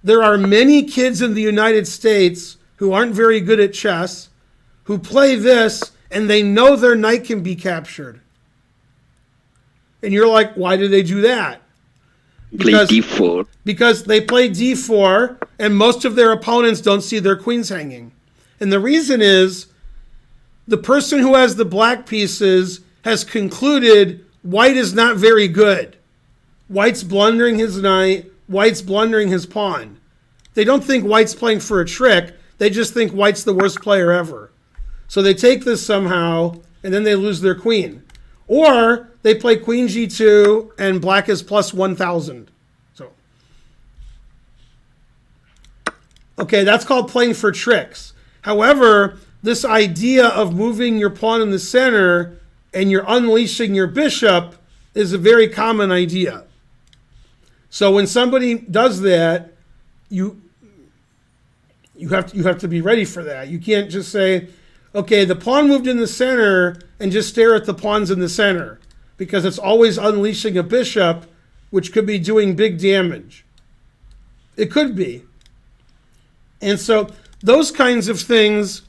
There are many kids in the United States who aren't very good at chess who play this and they know their knight can be captured. And you're like, why do they do that? Play d4. Because they play d4 and most of their opponents don't see their queens hanging. And the reason is the person who has the black pieces has concluded white is not very good. White's blundering his knight. White's blundering his pawn. They don't think white's playing for a trick. They just think white's the worst player ever. So they take this somehow, and then they lose their queen. Or they play queen g2, and black is plus 1,000. So, okay, that's called playing for tricks. However, this idea of moving your pawn in the center and you're unleashing your bishop is a very common idea. So when somebody does that, you have to be ready for that. You can't just say, okay, the pawn moved in the center and just stare at the pawns in the center because it's always unleashing a bishop, which could be doing big damage. It could be. And so those kinds of things,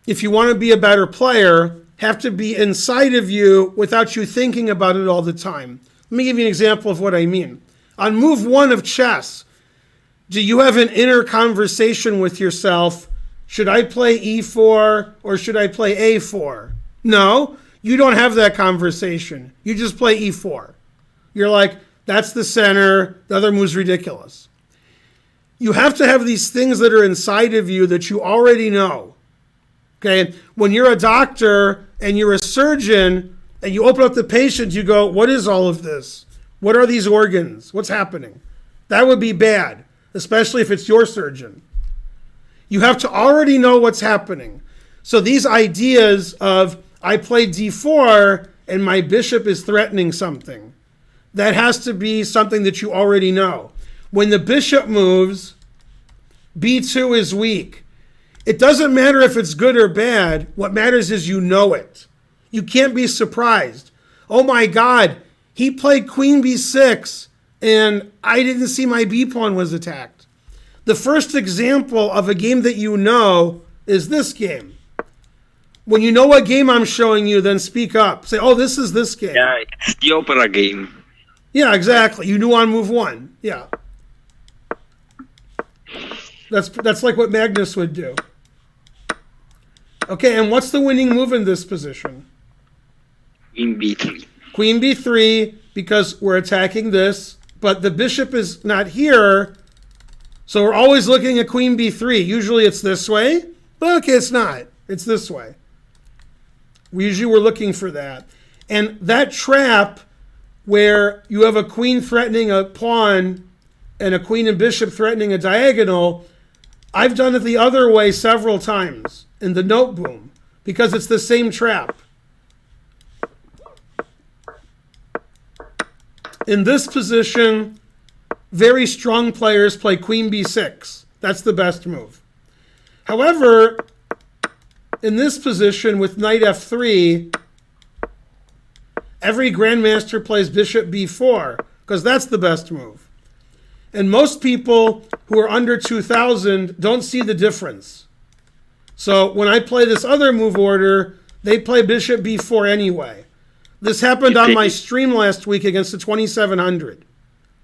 if you want to be a better player, have to be inside of you without you thinking about it all the time. Let me give you an example of what I mean. On move 1 of chess, do you have an inner conversation with yourself? Should I play e4 or should I play a4? No, you don't have that conversation. You just play e4. You're like, that's the center. The other move's ridiculous. You have to have these things that are inside of you that you already know. Okay, when you're a doctor and you're a surgeon and you open up the patient, you go, what is all of this? What are these organs? What's happening? That would be bad, especially if it's your surgeon. You have to already know what's happening. So these ideas of, I play d4 and my bishop is threatening something, that has to be something that you already know. When the bishop moves, b2 is weak. It doesn't matter if it's good or bad. What matters is you know it. You can't be surprised. Oh my God, he played queen b6 and I didn't see my b pawn was attacked. The first example of a game that you know is this game. When you know what game I'm showing you, then speak up. Say, oh, this is this game. Yeah, it's the opera game. Yeah, exactly. You knew on move 1. Yeah. That's like what Magnus would do. Okay, and what's the winning move in this position? Queen B3. Queen b3, because we're attacking this, but the bishop is not here, so we're always looking at queen b3. Usually it's this way, but okay, it's not. It's this way. We're looking for that. And that trap where you have a queen threatening a pawn and a queen and bishop threatening a diagonal, I've done it the other way several times in the note boom because it's the same trap. In this position, very strong players play queen b6. That's the best move. However, in this position with knight f3, every grandmaster plays bishop b4 because that's the best move. And most people who are under 2,000 don't see the difference. So when I play this other move order, they play bishop b4 anyway. This happened on my stream last week against the 2,700.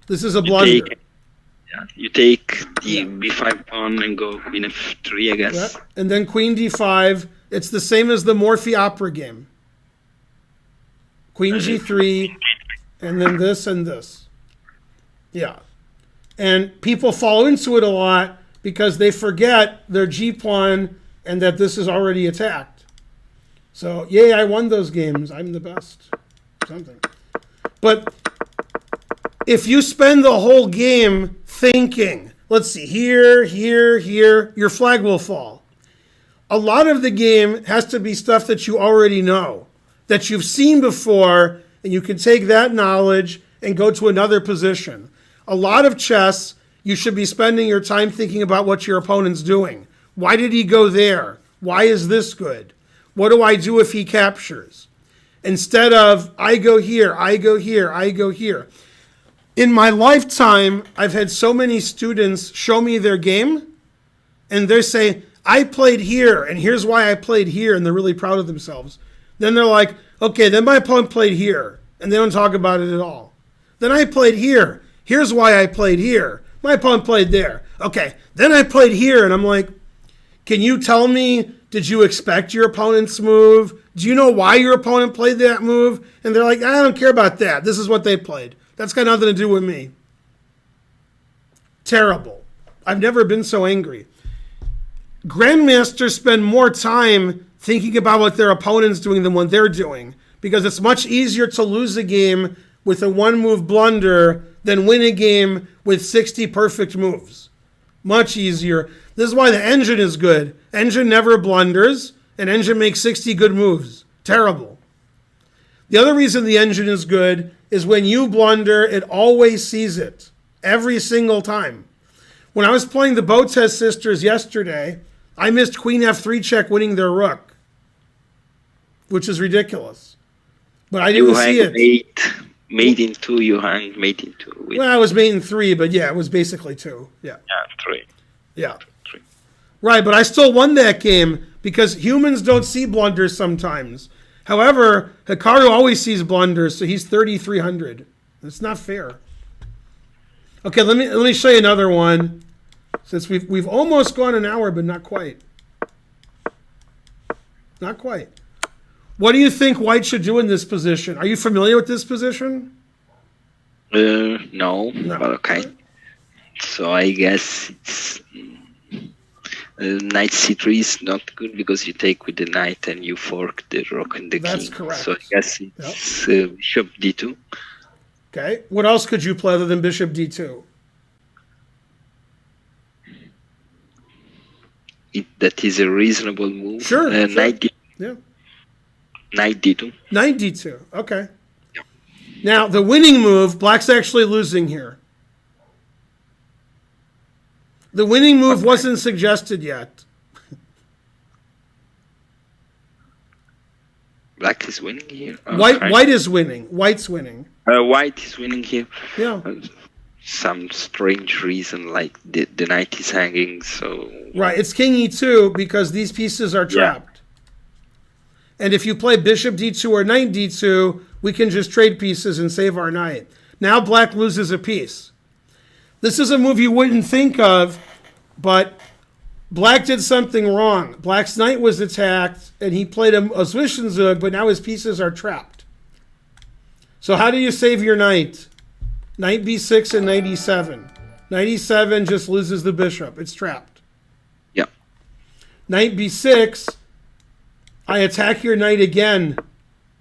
This is a blunder. You take the b5 pawn and go queen f3, I guess. Yeah. And then queen d5. It's the same as the Morphy opera game. Queen g3, and then this and this. Yeah. And people fall into it a lot because they forget their g-pawn and that this is already attacked. So, yay, I won those games. I'm the best. Something. But if you spend the whole game thinking, let's see, here, your flag will fall. A lot of the game has to be stuff that you already know, that you've seen before, and you can take that knowledge and go to another position. A lot of chess, you should be spending your time thinking about what your opponent's doing. Why did he go there? Why is this good? What do I do if he captures? Instead of, I go here, I go here, I go here. In my lifetime, I've had so many students show me their game, and they say, I played here, and here's why I played here, and they're really proud of themselves. Then they're like, okay, then my opponent played here, and they don't talk about it at all. Then I played here. Here's why I played here. My opponent played there. Okay, then I played here, and I'm like, can you tell me, did you expect your opponent's move? Do you know why your opponent played that move? And they're like, I don't care about that. This is what they played. That's got nothing to do with me. Terrible. I've never been so angry. Grandmasters spend more time thinking about what their opponent's doing than what they're doing because it's much easier to lose a game with a one-move blunder than win a game with 60 perfect moves. Much easier. This is why the engine is good. Engine never blunders, and engine makes 60 good moves. Terrible. The other reason the engine is good is when you blunder, it always sees it. Every single time. When I was playing the Botez sisters yesterday, I missed queen f3 check winning their rook, which is ridiculous. But I didn't see it. Mate in 2, you hung mate in 2. Well, I was mate in 3, but yeah, it was basically 2. Yeah. Yeah, 3. Yeah. 3. Right, but I still won that game because humans don't see blunders sometimes. However, Hikaru always sees blunders, so he's 3,300. That's not fair. Okay, let me show you another one. Since we've almost gone an hour, but not quite. Not quite. What do you think White should do in this position? Are you familiar with this position? No, but okay. So I guess it's knight c3 is not good because you take with the knight and you fork the rook and the king. That's correct. So I guess it's bishop d2. Okay. What else could you play other than bishop d2? That is a reasonable move. Sure. Knight d2. Yeah. Knight d2. Knight d2. Okay. Yeah. Now, the winning move, Black's actually losing here. The winning move wasn't suggested yet. Black is winning here. White is winning. White's winning. White is winning here. Yeah. Some strange reason, like the knight is hanging, so... Right, it's king e2 because these pieces are trapped. Yeah. And if you play bishop d2 or knight d2, we can just trade pieces and save our knight. Now Black loses a piece. This is a move you wouldn't think of, but Black did something wrong. Black's knight was attacked, and he played a Zwischenzug, but now his pieces are trapped. So how do you save your knight? Knight b6 and knight e7. Knight e7 just loses the bishop. It's trapped. Yeah. Knight b6, I attack your knight again,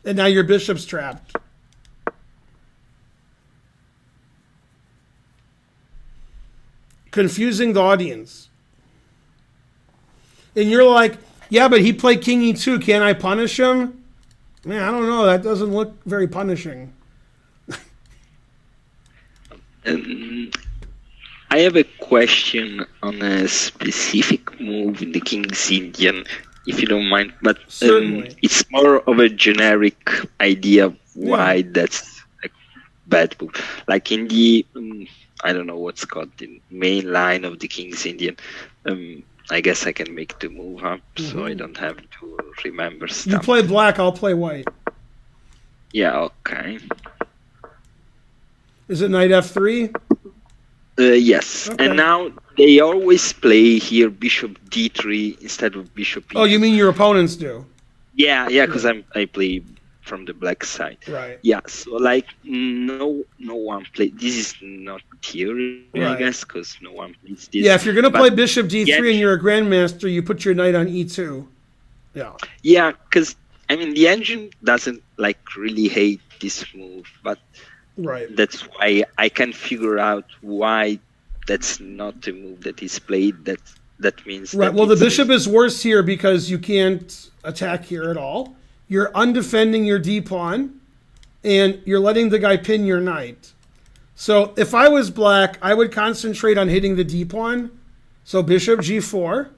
and now your bishop's trapped. Confusing the audience. And you're like, yeah, but he played king e2. Can I punish him? Man, I don't know. That doesn't look very punishing. I have a question on a specific move in the King's Indian, if you don't mind. But it's more of a generic idea of why that's a bad move. Like in the, I don't know what's called, the main line of the King's Indian. I guess I can make the move up, so I don't have to remember stuff. You play black, I'll play white. Yeah, okay. Is it knight f3? Yes. Okay. And now they always play here bishop d3 instead of bishop e2. Oh, you mean your opponents do? Yeah, because I play from the black side. Right. Yeah, so like no one play. This is not theory, I guess, because no one plays this. Yeah, if you're going to play bishop d3 and you're a grandmaster, you put your knight on e2. Yeah. Yeah, because I mean the engine doesn't like really hate this move, but that's why I can figure out why that's not the move that is played. That means right. Well, the bishop is worse here because you can't attack here at all. You're undefending your d pawn, and you're letting the guy pin your knight. So if I was black, I would concentrate on hitting the d pawn. So bishop g4.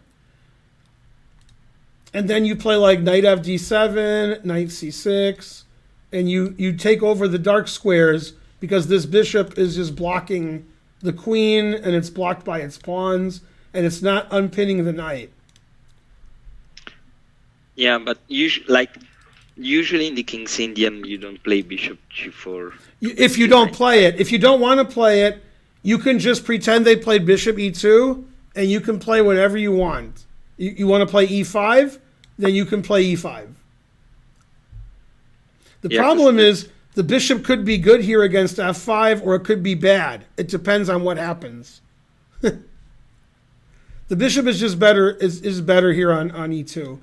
And then you play like knight fd7, knight c6, and you take over the dark squares because this bishop is just blocking the queen, and it's blocked by its pawns, and it's not unpinning the knight. Yeah, but usually in the King's Indian, you don't play bishop g4. If you don't play it. If you don't want to play it, you can just pretend they played bishop e2, and you can play whatever you want. You want to play e5, then you can play e5. The problem is the bishop could be good here against f5, or it could be bad. It depends on what happens. The bishop is just better is better here on e2.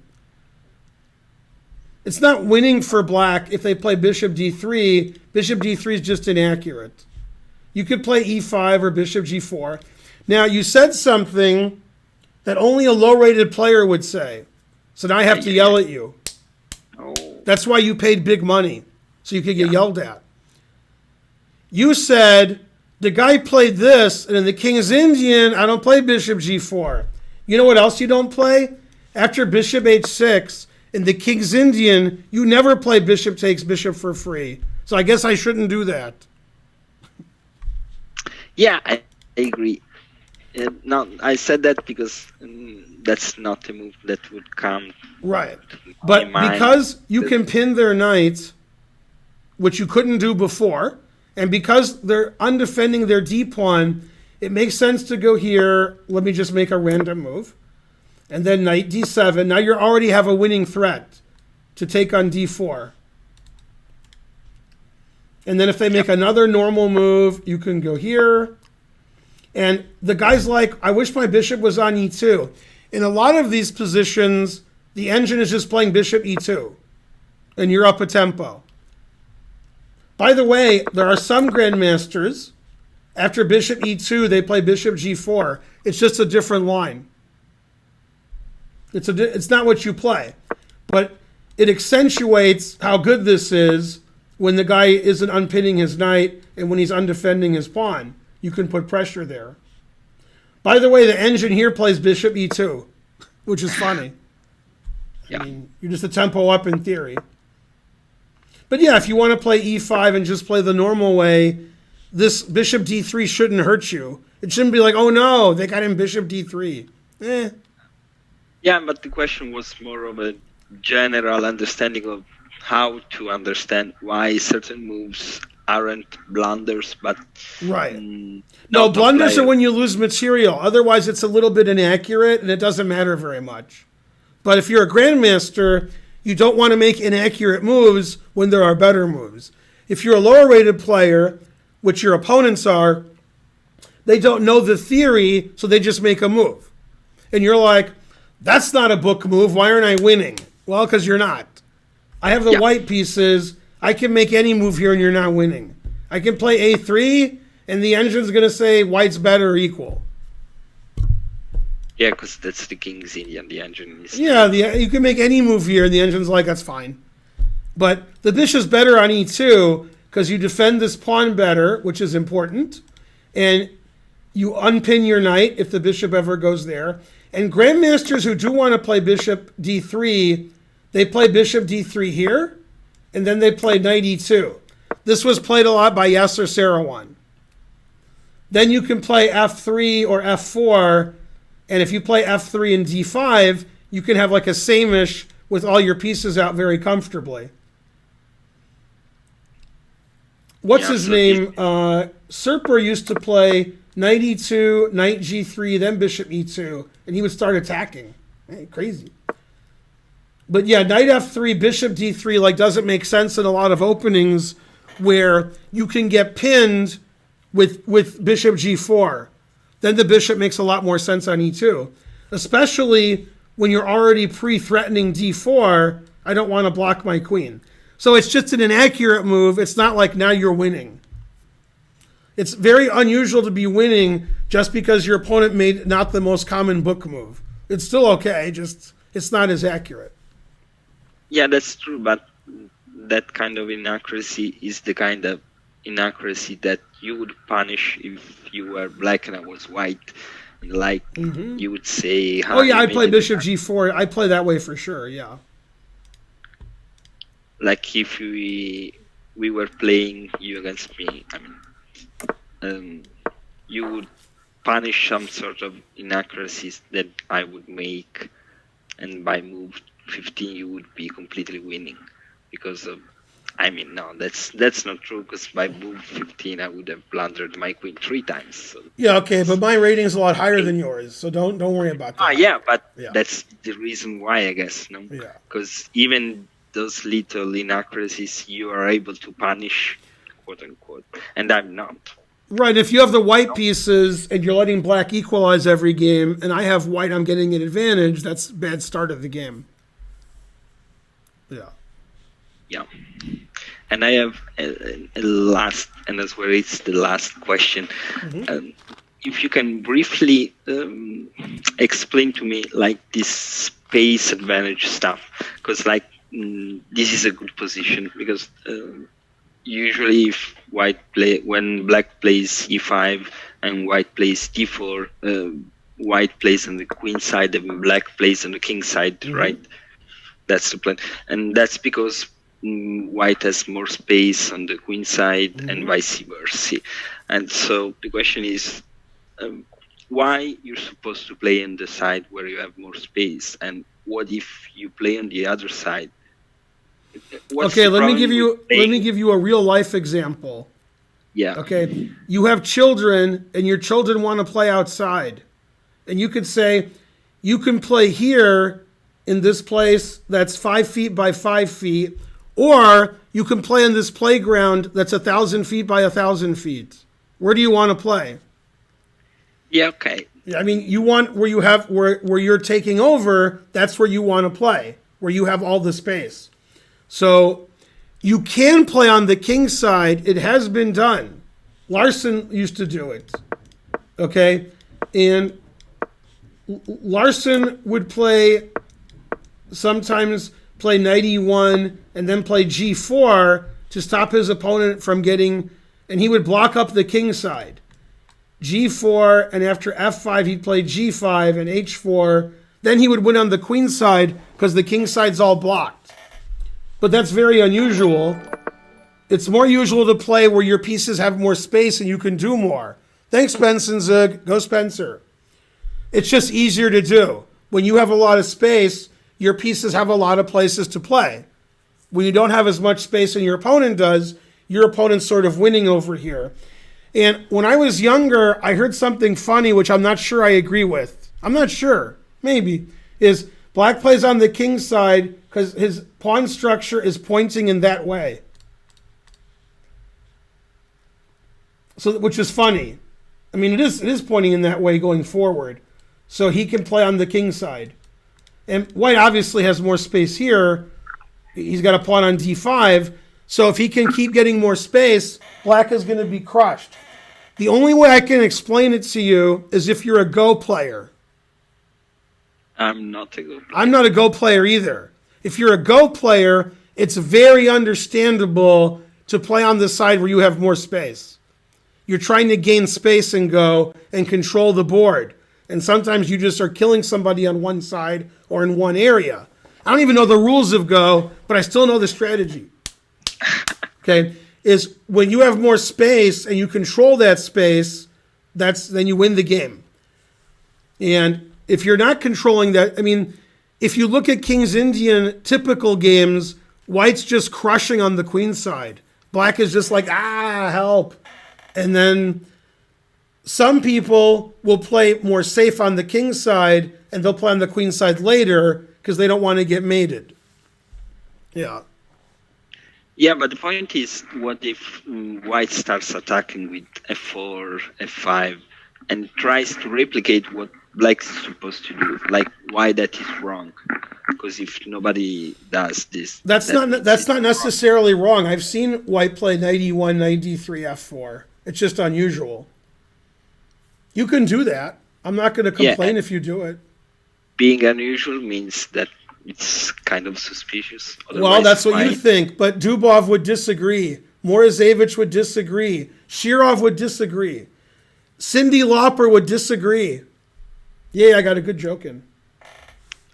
It's not winning for black if they play bishop d3. Bishop d3 is just inaccurate. You could play e5 or bishop g4. Now, you said something that only a low-rated player would say. So now I have to yell at you. That's why you paid big money, so you could get yelled at. You said, the guy played this, and in the King's Indian, I don't play bishop g4. You know what else you don't play? After bishop h6, in the King's Indian, you never play bishop takes bishop for free. So I guess I shouldn't do that. Yeah, I agree. No, I said that because that's not a move that would come. Right. But because you can pin their knight, which you couldn't do before, and because they're undefending their d pawn, it makes sense to go here. Let me just make a random move. And then knight d7. Now you already have a winning threat to take on d4. And then if they make another normal move, you can go here. And the guy's like, I wish my bishop was on e2. In a lot of these positions, the engine is just playing bishop e2. And you're up a tempo. By the way, there are some grandmasters, after bishop e2, they play bishop g4. It's just a different line. It's not what you play. But it accentuates how good this is when the guy isn't unpinning his knight and when he's undefending his pawn. You can put pressure there. By the way, the engine here plays bishop e2, which is funny. Yeah. I mean, you're just a tempo up in theory. But yeah, if you want to play e5 and just play the normal way, this bishop d3 shouldn't hurt you. It shouldn't be like, oh no, they got him bishop d3. Yeah, but the question was more of a general understanding of how to understand why certain moves aren't blunders, but right. No, blunders are when you lose material. Otherwise, it's a little bit inaccurate, and it doesn't matter very much. But if you're a grandmaster, you don't want to make inaccurate moves when there are better moves. If you're a lower rated player, which your opponents are, they don't know the theory, so they just make a move. And you're like, that's not a book move. Why aren't I winning? Well, because you're not. I have the white pieces. I can make any move here and you're not winning. I can play A3 and the engine's going to say white's better or equal. Yeah, because that's the king's Indian. The engine is... Yeah, you can make any move here and the engine's like, that's fine. But the bishop's better on E2 because you defend this pawn better, which is important. And you unpin your knight if the bishop ever goes there. And grandmasters who do want to play bishop D3, they play bishop D3 here, and then they play knight E2. This was played a lot by Yasser Seirawan. Then you can play F3 or F4, and if you play F3 and D5, you can have like a samish with all your pieces out very comfortably. What's his name? Serper used to play knight E2, knight G3, then bishop E2, and he would start attacking. Hey, crazy. But yeah, knight F3, bishop D3 like doesn't make sense in a lot of openings where you can get pinned with bishop G4. Then the bishop makes a lot more sense on E2, especially when you're already pre-threatening D4. I don't want to block my queen. So it's just an inaccurate move. It's not like now you're winning. It's very unusual to be winning just because your opponent made not the most common book move. It's still okay, just it's not as accurate. Yeah, that's true, but that kind of inaccuracy is the kind of inaccuracy that you would punish if you were black and I was white. Like you would say... Oh yeah, I play bishop G4. I play that way for sure, yeah. Like if we were playing you against me, you would punish some sort of inaccuracies that I would make, and by move 15 you would be completely winning because of... no, that's not true, because by move 15 I would have blundered my queen 3 times. So. Yeah, okay, but my rating is a lot higher than yours, so don't worry about that. That's the reason why, I guess, no? Yeah. Because even those little inaccuracies you are able to punish, quote unquote, and I'm not. Right, if you have the white pieces and you're letting black equalize every game, and I have white, I'm getting an advantage, that's a bad start of the game. Yeah. Yeah. And I have a last, and that's where it's the last question. If you can briefly explain to me like this space advantage stuff, because this is a good position, because usually if when black plays E5 and white plays D4, white plays on the queen side and black plays on the king side, right? That's the plan, and that's because white has more space on the queen side and vice versa. And so the question is, why you're supposed to play on the side where you have more space, and what if you play on the other side? Okay, let me give you a real life example. Yeah. Okay, you have children and your children want to play outside, and you could say you can play here in this place that's 5 feet by 5 feet, or you can play in this playground that's 1,000 feet by 1,000 feet. Where do you want to play? Yeah, okay. I mean, you want where you have where you're taking over, that's where you want to play, where you have all the space. So you can play on the king side. It has been done. Larson used to do it. Okay? And Larson would sometimes play knight e1 and then play g4 to stop his opponent from getting, and he would block up the king side. G4, and after f5 he'd play g5 and h4. Then he would win on the queen side because the king side's all blocked. But that's very unusual. It's more usual to play where your pieces have more space and you can do more. Thanks, Benson Zug. Go Spencer. It's just easier to do. When you have a lot of space, your pieces have a lot of places to play. When you don't have as much space and your opponent does, your opponent's sort of winning over here. And when I was younger, I heard something funny, which I'm not sure I agree with. I'm not sure. Maybe. Is black plays on the king side because his pawn structure is pointing in that way. So, which is funny. I mean, it is pointing in that way going forward. So he can play on the king side. And white obviously has more space here. He's got a pawn on d5. So if he can keep getting more space, black is going to be crushed. The only way I can explain it to you is if you're a Go player. I'm not a Go player. I'm not a Go player either. If you're a Go player, it's very understandable to play on the side where you have more space. You're trying to gain space in Go and control the board. And sometimes you just are killing somebody on one side or in one area. I don't even know the rules of Go, but I still know the strategy. Okay, is when you have more space and you control that space, then you win the game. And if you're not controlling that, I mean, if you look at King's Indian typical games, white's just crushing on the queen side. Black is just like, help. And then some people will play more safe on the king side and they'll play on the queen side later because they don't want to get mated. Yeah. Yeah, but the point is, what if white starts attacking with f4, f5, and tries to replicate what black is supposed to do? Like, why that is wrong? Because if nobody does this, that's not necessarily wrong. I've seen white play knight e1, knight d3, f4. It's just unusual. You can do that. I'm not going to complain if you do it. Being unusual means that it's kind of suspicious. Well, that's what you think, but Dubov would disagree. Morozevich would disagree. Shirov would disagree. Cindy Lauper would disagree. Yeah, I got a good joke in.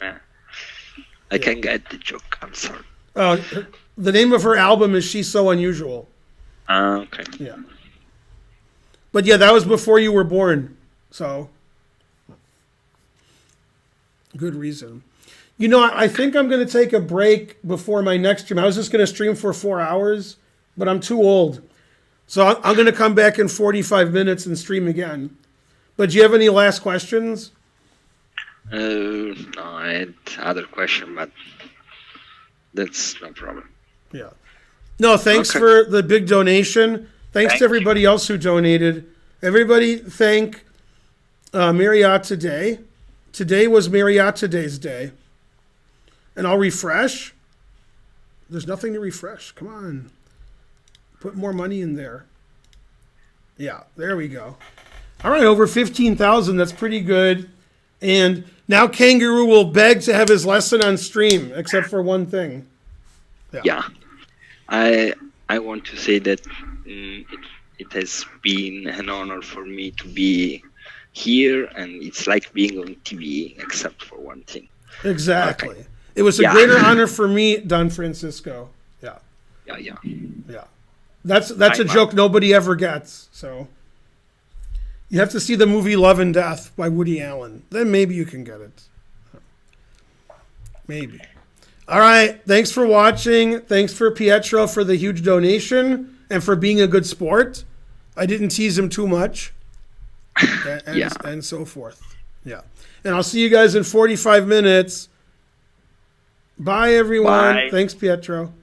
I can get the joke. I'm sorry. The name of her album is She's So Unusual. Okay. Yeah. But yeah, that was before you were born. So, good reason. You know, I think I'm going to take a break before my next stream. I was just going to stream for 4 hours, but I'm too old. So I'm going to come back in 45 minutes and stream again. But do you have any last questions? No, I had other question, but that's no problem. Yeah. No, thanks for the big donation. Thanks to everybody else who donated. Everybody thank Marriott Day. Today was Marriott Day's day. And I'll refresh. There's nothing to refresh. Come on. Put more money in there. Yeah, there we go. All right, over 15,000. That's pretty good. And now Kangaroo will beg to have his lesson on stream, except for one thing. Yeah. I want to say that it has been an honor for me to be here, and it's like being on TV, except for one thing. Exactly. Okay. It was a greater honor for me, Don Francisco. Yeah. Yeah. That's a joke nobody ever gets. So you have to see the movie Love and Death by Woody Allen. Then maybe you can get it. Maybe. All right. Thanks for watching. Thanks for Pietro for the huge donation and for being a good sport. I didn't tease him too much. And so forth. Yeah. And I'll see you guys in 45 minutes. Bye, everyone. Bye. Thanks, Pietro.